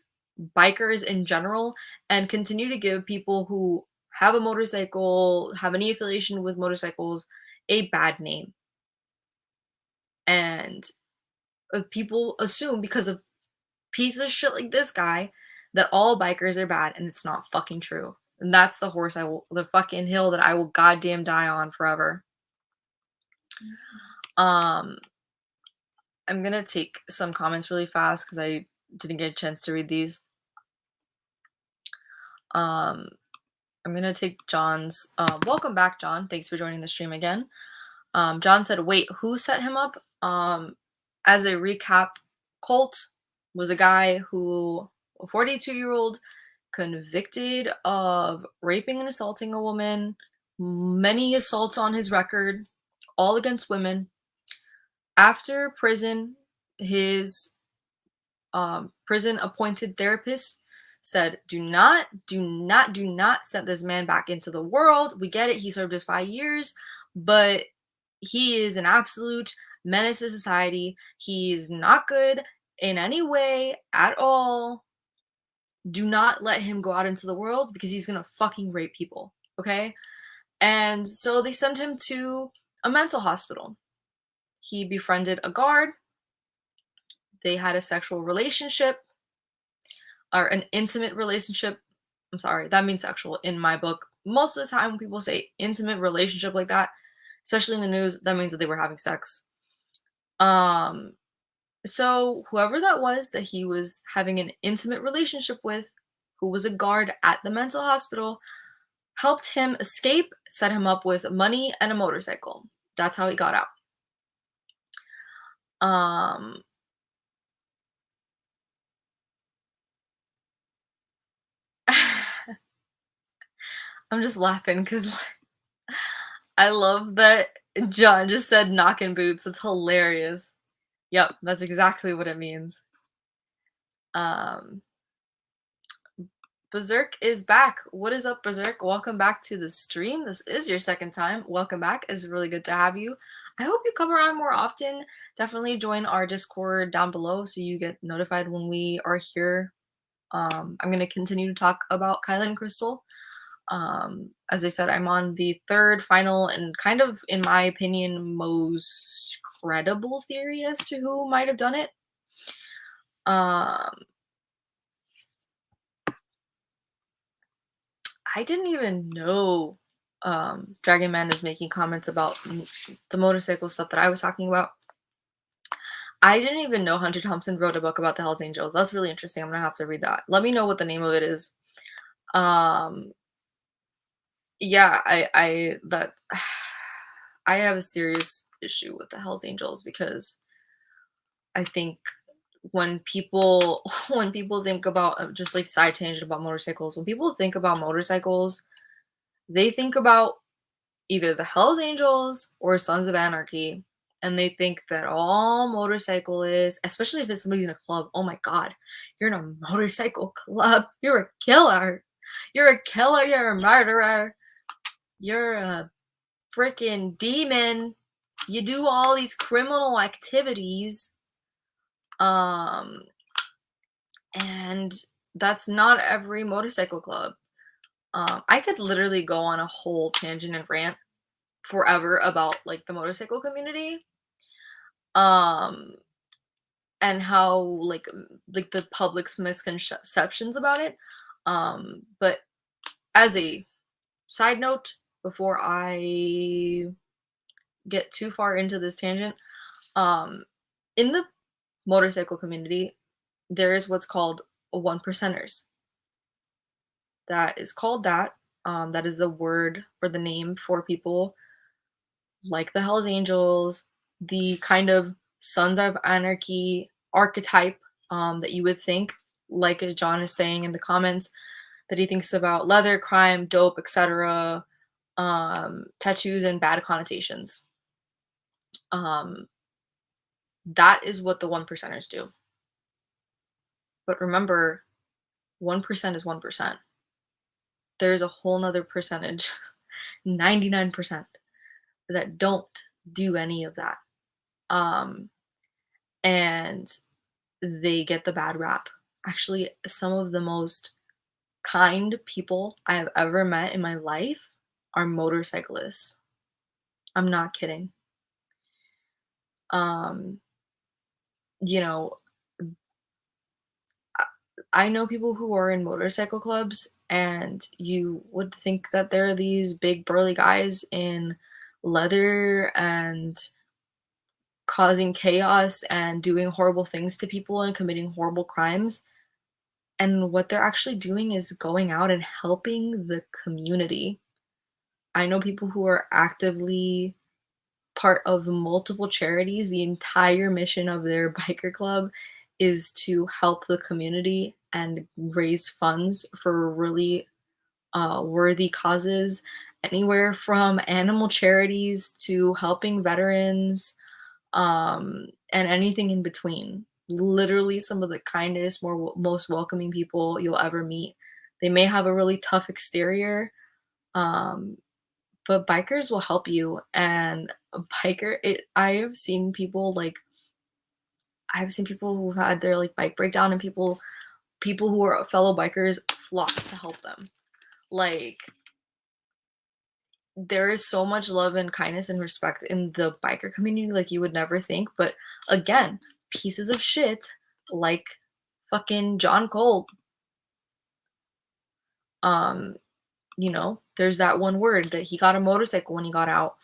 bikers in general and continue to give people who have a motorcycle, have any affiliation with motorcycles, a bad name. And people assume because of pieces of shit like this guy that all bikers are bad, and it's not fucking true. And that's the fucking hill that I will goddamn die on forever. Um, I'm gonna take some comments really fast because I didn't get a chance to read these. I'm gonna take John's. Welcome back, John. Thanks for joining the stream again. John said, "Wait, who set him up?" As a recap, Colt was a guy who, a 42-year-old, convicted of raping and assaulting a woman, many assaults on his record, all against women. After prison, his prison appointed therapist said, do not send this man back into the world. We get it. He served his 5 years, but he is an absolute menace to society. He's not good in any way at all. Do not let him go out into the world because he's gonna fucking rape people. Okay? And so they sent him to a mental hospital. He befriended a guard. They had a sexual relationship, or an intimate relationship. I'm sorry, that means sexual in my book. Most of the time when people say intimate relationship like that, especially in the news, that means that they were having sex. So whoever that was that he was having an intimate relationship with, who was a guard at the mental hospital, helped him escape, set him up with money and a motorcycle. That's how he got out. I'm just laughing because I love that John just said knockin' boots. It's hilarious. Yep, that's exactly what it means. Berserk is back. What is up, Berserk? Welcome back to the stream. This is your second time. Welcome back. It's really good to have you. I hope you come around more often. Definitely join our Discord down below so you get notified when we are here. I'm going to continue to talk about Kylen Crystal. As I said, I'm on the third, final, and kind of, in my opinion, most credible theory as to who might have done it. I didn't even know Dragon Man is making comments about the motorcycle stuff that I was talking about. I didn't even know Hunter Thompson wrote a book about the Hells Angels. That's really interesting. I'm gonna have to read that. Let me know what the name of it is. Yeah, I have a serious issue with the Hells Angels because I think when people think about, just like side tangent about motorcycles, when people think about motorcycles, they think about either the Hells Angels or Sons of Anarchy, and they think that all motorcycle is, especially if it's somebody's in a club, oh my god, you're in a motorcycle club, you're a killer, you're a murderer, you're a freaking demon, you do all these criminal activities. And that's not every motorcycle club. I could literally go on a whole tangent and rant forever about like the motorcycle community. And how like the public's misconceptions about it. But as a side note, before I get too far into this tangent, in the motorcycle community, there is what's called a 1%ers. That is called that. That is the word or the name for people like the Hells Angels, the kind of Sons of Anarchy archetype that you would think, like as John is saying in the comments, that he thinks about leather, crime, dope, etc., tattoos, and bad connotations. That is what the 1%ers do. But remember, 1% is 1%. There's a whole nother percentage, 99%, that don't do any of that. Um, and they get the bad rap. Actually, some of the most kind people I have ever met in my life are motorcyclists. I'm not kidding. Um, you know, I know people who are in motorcycle clubs, and you would think that they're these big burly guys in leather and causing chaos and doing horrible things to people and committing horrible crimes. And what they're actually doing is going out and helping the community. I know people who are actively part of multiple charities. The entire mission of their biker club is to help the community and raise funds for really worthy causes, anywhere from animal charities to helping veterans, and anything in between. Literally, some of the kindest, most welcoming people you'll ever meet. They may have a really tough exterior, um, but bikers will help you. And a biker, I've seen people who've had their like bike breakdown, and people who are fellow bikers flock to help them. Like, there is so much love and kindness and respect in the biker community like you would never think. But again, pieces of shit like fucking John Cole, um, there's that one word that he got a motorcycle when he got out.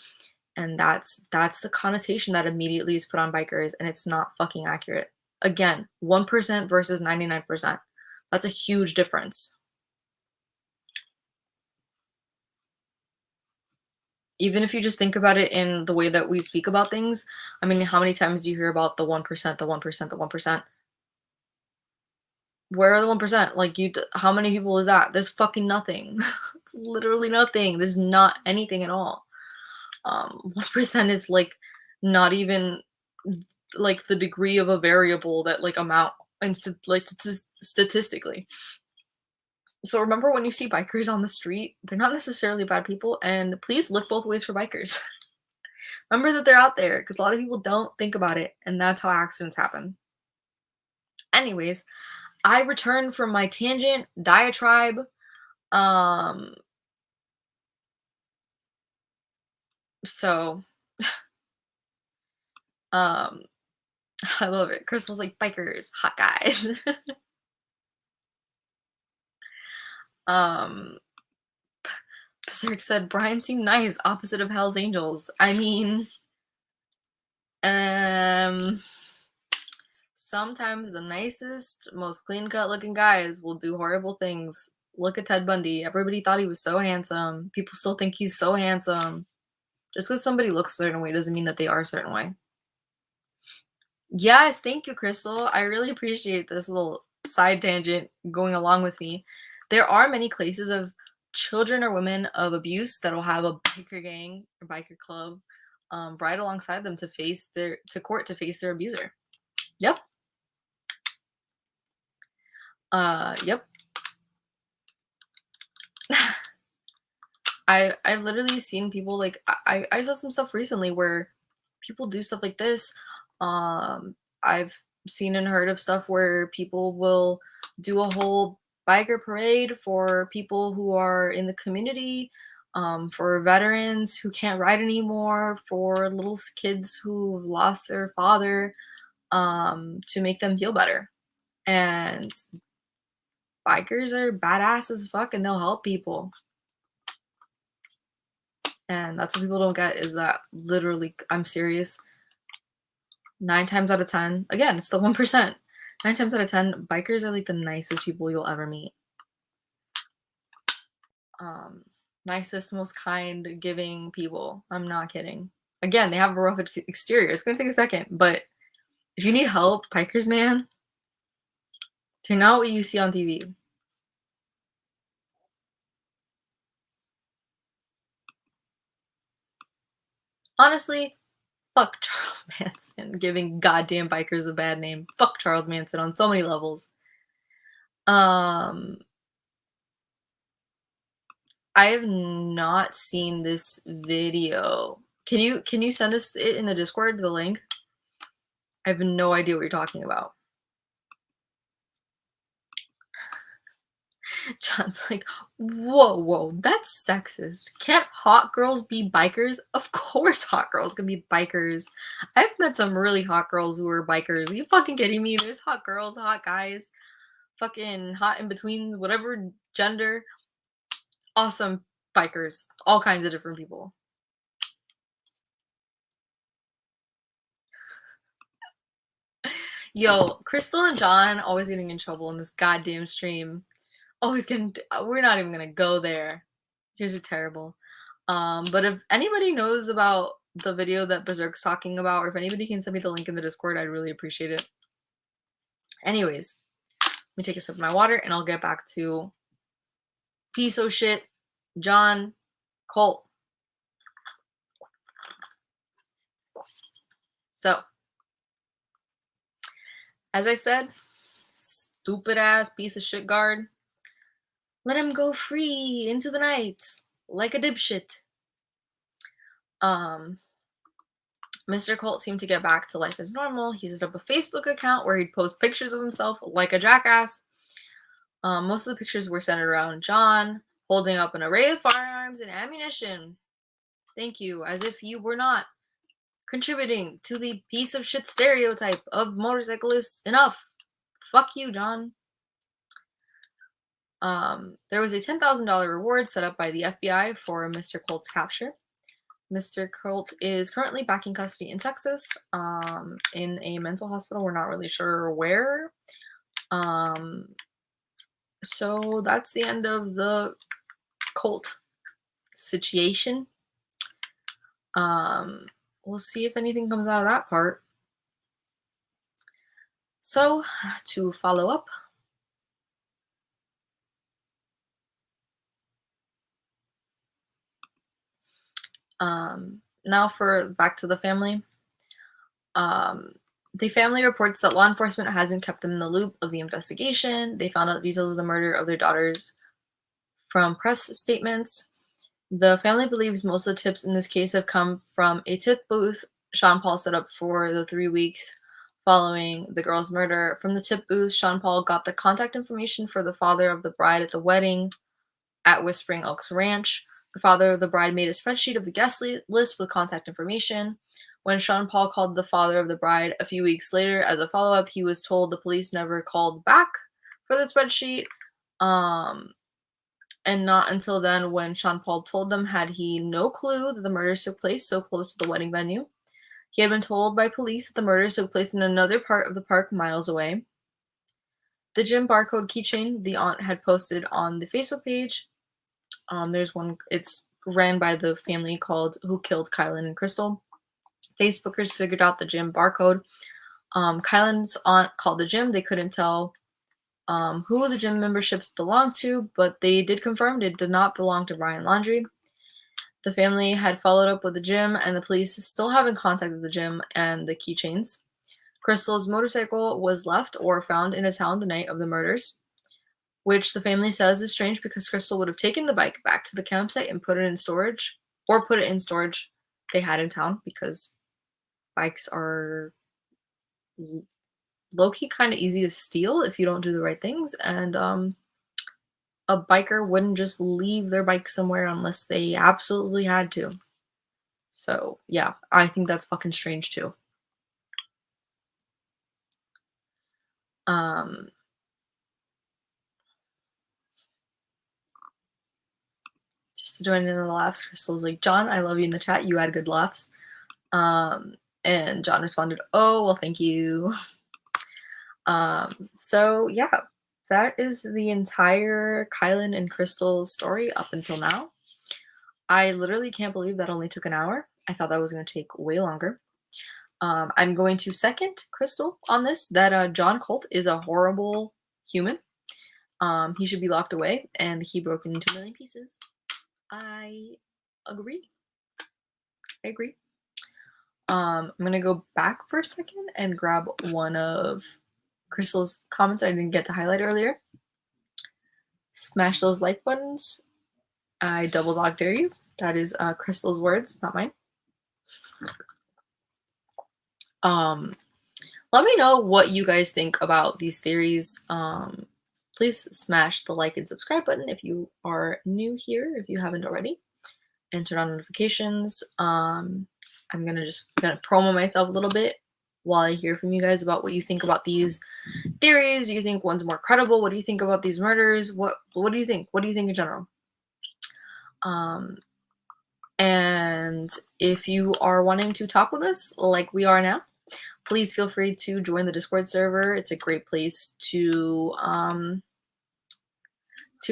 And that's the connotation that immediately is put on bikers, and it's not fucking accurate. Again, 1% versus 99%. That's a huge difference. Even if you just think about it in the way that we speak about things, I mean, how many times do you hear about the 1%, the 1%, the 1%? Where are the 1%? Like, how many people is that? There's fucking nothing. It's literally nothing. There's not anything at all. 1% is like not even like the degree of a variable that like amount statistically. So remember, when you see bikers on the street, they're not necessarily bad people, and please look both ways for bikers. Remember that they're out there, because a lot of people don't think about it, and that's how accidents happen. Anyways, I return from my tangent diatribe. Um, so, um, I love it. Crystal's like, bikers, hot guys. um, Berserk said, Brian seemed nice, opposite of Hell's Angels. I mean, um, sometimes the nicest, most clean-cut looking guys will do horrible things. Look at Ted Bundy. Everybody thought he was so handsome. People still think he's so handsome. Just because somebody looks a certain way doesn't mean that they are a certain way. Yes, thank you, Crystal. I really appreciate this little side tangent going along with me. There are many cases of children or women of abuse that will have a biker gang or biker club right alongside them to court to face their abuser. Yep. Yep. I've literally seen people like I saw some stuff recently where people do stuff like this. I've seen and heard of stuff where people will do a whole biker parade for people who are in the community, for veterans who can't ride anymore, for little kids who've lost their father, to make them feel better. And bikers are badass as fuck, and they'll help people. And that's what people don't get, is that literally, I'm serious, 9 times out of 10, again, it's the 1%. 9 times out of 10, bikers are like the nicest people you'll ever meet. Nicest, most kind, giving people. I'm not kidding. Again, they have a rough exterior. It's gonna take a second, but if you need help, bikers, man, they're not what you see on TV. Honestly, Fuck Charles Manson, giving goddamn bikers a bad name. Fuck Charles Manson on so many levels. I have not seen this video. Can you send us it in the Discord, the link? I have no idea what you're talking about. John's like, whoa, that's sexist. Can't hot girls be bikers? Of course hot girls can be bikers. I've met some really hot girls who are bikers. Are you fucking kidding me? There's hot girls, hot guys, fucking hot in betweens, whatever gender. Awesome bikers. All kinds of different people. Yo, Crystal and John always getting in trouble in this goddamn stream. Always getting. We're not even gonna go there. Yours are terrible. But if anybody knows about the video that Berserk's talking about, or if anybody can send me the link in the Discord, I'd really appreciate it. Anyways, let me take a sip of my water and I'll get back to piece of shit, John Colt. So, as I said, stupid ass piece of shit guard. Let him go free into the night like a dipshit. Mr. Colt seemed to get back to life as normal. He set up a Facebook account where he'd post pictures of himself like a jackass. Most of the pictures were centered around John, holding up an array of firearms and ammunition. Thank you, as if you were not contributing to the piece of shit stereotype of motorcyclists enough. Fuck you, John. There was a $10,000 reward set up by the FBI for Mr. Colt's capture. Mr. Colt is currently back in custody in Texas, in a mental hospital. We're not really sure where. So that's the end of the Colt situation. We'll see if anything comes out of that part. So, to follow up, now for back to the family. The family reports that law enforcement hasn't kept them in the loop of the investigation. They found out details of the murder of their daughters from press statements. The family believes most of the tips in this case have come from a tip booth Sean Paul set up for the 3 weeks following the girl's murder. From the tip booth, Sean Paul got the contact information for the father of the bride at the wedding at Whispering Oaks Ranch. The father of the bride made a spreadsheet of the guest list with contact information. When Sean Paul called the father of the bride a few weeks later as a follow-up, he was told the police never called back for the spreadsheet. And not until then, when Sean Paul told them, had he no clue that the murders took place so close to the wedding venue. He had been told by police that the murders took place in another part of the park miles away. The gym barcode keychain the aunt had posted on the Facebook page. There's one, it's ran by the family called Who Killed Kylen Crystal. Facebookers figured out the gym barcode. Kylen's aunt called the gym. They couldn't tell who the gym memberships belonged to, but they did confirm it did not belong to Brian Laundrie. The family had followed up with the gym, and the police still haven't contacted the gym and the keychains. Crystal's motorcycle was left or found in a town the night of the murders, which the family says is strange because Crystal would have taken the bike back to the campsite and put it in storage, or put it in storage they had in town, because bikes are low-key kind of easy to steal if you don't do the right things, and a biker wouldn't just leave their bike somewhere unless they absolutely had to. So, yeah, I think that's fucking strange too. Just to join in the laughs, Crystal's like, John, I love you in the chat. You had good laughs. And John responded, oh, well, thank you. So, yeah, that is the entire Kylen and Crystal story up until now. I literally can't believe that only took an hour. I thought that was going to take way longer. I'm going to second Crystal on this, that John Colt is a horrible human. He should be locked away and he broken into 2 million pieces. I agree. I'm gonna go back for a second and grab one of Crystal's comments I didn't get to highlight earlier. Smash those like buttons. I double dog dare you. That is Crystal's words, not mine. Let me know what you guys think about these theories. Please smash the like and subscribe button if you are new here, if you haven't already, and turn on notifications. I'm gonna promo myself a little bit while I hear from you guys about what you think about these theories. Do you think one's more credible? What do you think about these murders? What do you think? What do you think in general? And if you are wanting to talk with us like we are now, please feel free to join the Discord server. It's a great place to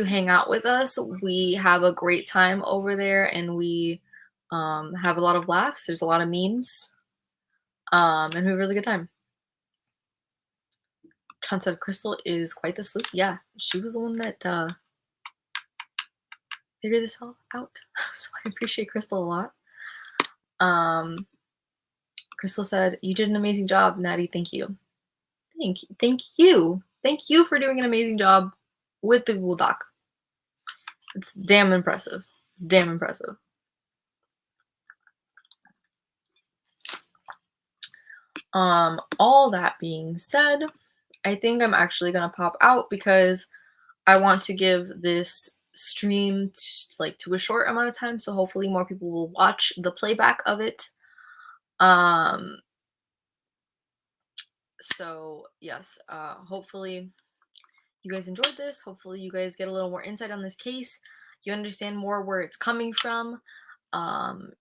hang out with us. We have a great time over there, and we have a lot of laughs. There's a lot of memes, and we have a really good time. Chan said Crystal is quite the sleuth. Yeah, she was the one that figured this all out. So I appreciate Crystal a lot. Crystal said, "You did an amazing job, Naty. Thank you." Thank you. Thank you for doing an amazing job with the Google Doc. It's damn impressive. It's damn impressive. All that being said, I think I'm actually gonna pop out because I want to give this stream to a short amount of time, so hopefully more people will watch the playback of it. So yes, hopefully you guys enjoyed this. Hopefully you guys get a little more insight on this case. You understand more where it's coming from.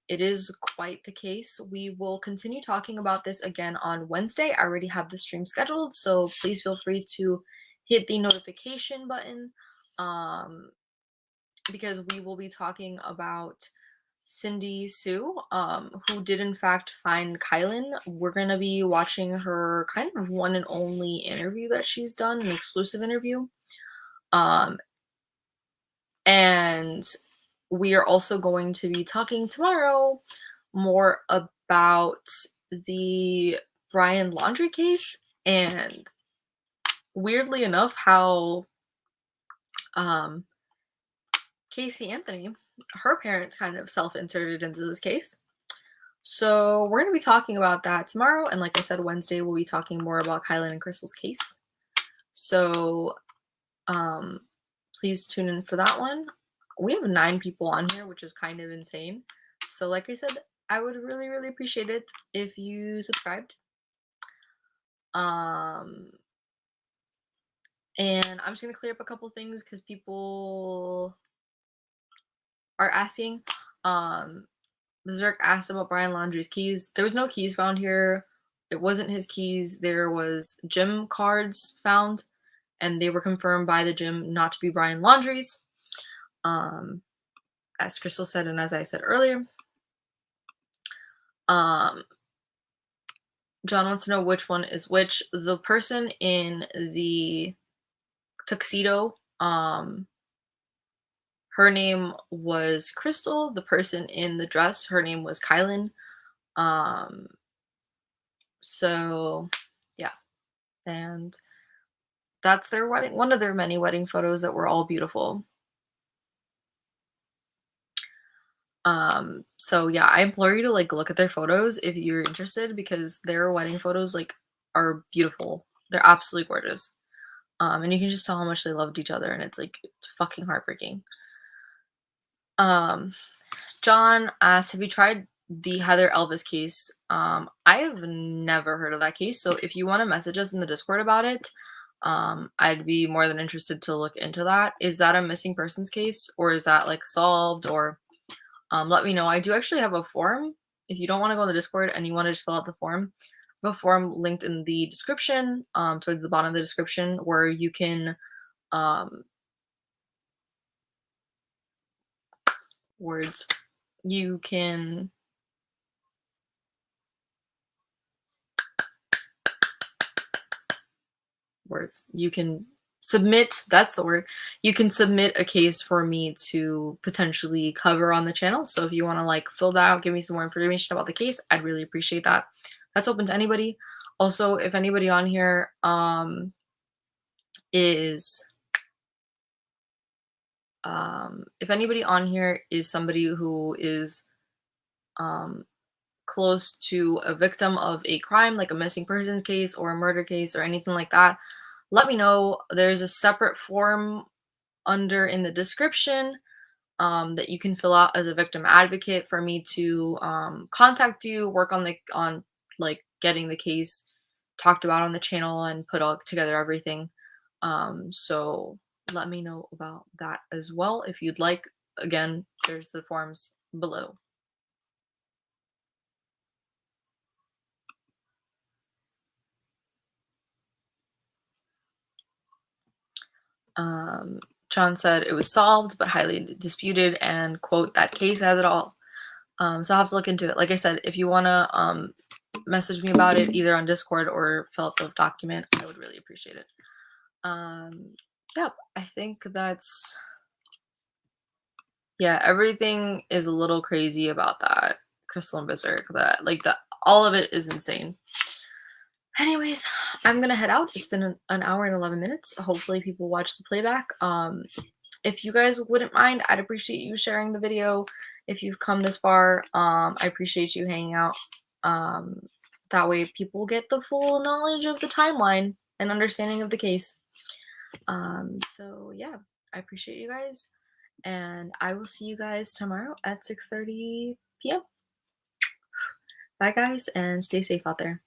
It is quite the case. We will continue talking about this again on Wednesday. I already have the stream scheduled, so please feel free to hit the notification button, because we will be talking about Cindy Sue, who did in fact find Kylen. We're gonna be watching her kind of one and only interview that she's done, an exclusive interview. And we are also going to be talking tomorrow more about the Brian Laundrie case, and weirdly enough, how Casey Anthony, her parents kind of self-inserted into this case. So we're going to be talking about that tomorrow, and like I said, Wednesday we'll be talking more about Kylen and Crystal's case. So please tune in for that one. We have 9 people on here, which is kind of insane. So like I said, I would really, really appreciate it if you subscribed. And I'm just going to clear up a couple things because people are asking. Berserk asked about Brian Laundrie's keys. There was no keys found here. It wasn't his keys. There was gym cards found, and they were confirmed by the gym not to be Brian Laundrie's. As Crystal said, and as I said earlier, John wants to know which one is which. The person in the tuxedo, her name was Crystal. The person in the dress, her name was Kylen. So yeah, and that's their wedding, one of their many wedding photos that were all beautiful. So yeah, I implore you to look at their photos if you're interested, because their wedding photos are beautiful. They're absolutely gorgeous. And you can just tell how much they loved each other, and it's fucking heartbreaking. John asked, have you tried the Heather Elvis case? I have never heard of that case, so if you want to message us in the Discord about it, I'd be more than interested to look into that. Is that a missing persons case, or is that solved, or let me know. I do actually have a form. If you don't want to go in the Discord and you want to just fill out the form, I have a form linked in the description, towards the bottom of the description, where you can you can submit, that's the word. You can submit a case for me to potentially cover on the channel. So if you want to like fill that out, give me some more information about the case, I'd really appreciate that. That's open to anybody. Also, if anybody on here is if anybody on here is somebody who is um close to a victim of a crime, like a missing persons case or a murder case or anything like that, let me know. There's a separate form under in the description that you can fill out as a victim advocate for me to contact you, work on like getting the case talked about on the channel and put all together everything. So let me know about that as well if you'd like. Again, there's the forms below. John said it was solved but highly disputed, and quote, that case has it all. So I'll have to look into it. Like I said, if you want to message me about it either on Discord or fill out the document, I would really appreciate it. Yeah, I think that's, yeah, everything is a little crazy about that Crystal and Berserk. That like that all of it is insane. Anyways, I'm gonna head out. It's been an hour and 11 minutes. Hopefully people watch the playback. If you guys wouldn't mind, I'd appreciate you sharing the video. If you've come this far, I appreciate you hanging out. That way people get the full knowledge of the timeline and understanding of the case. So yeah, I appreciate you guys, and I will see you guys tomorrow at 6:30 p.m. Bye guys, and stay safe out there.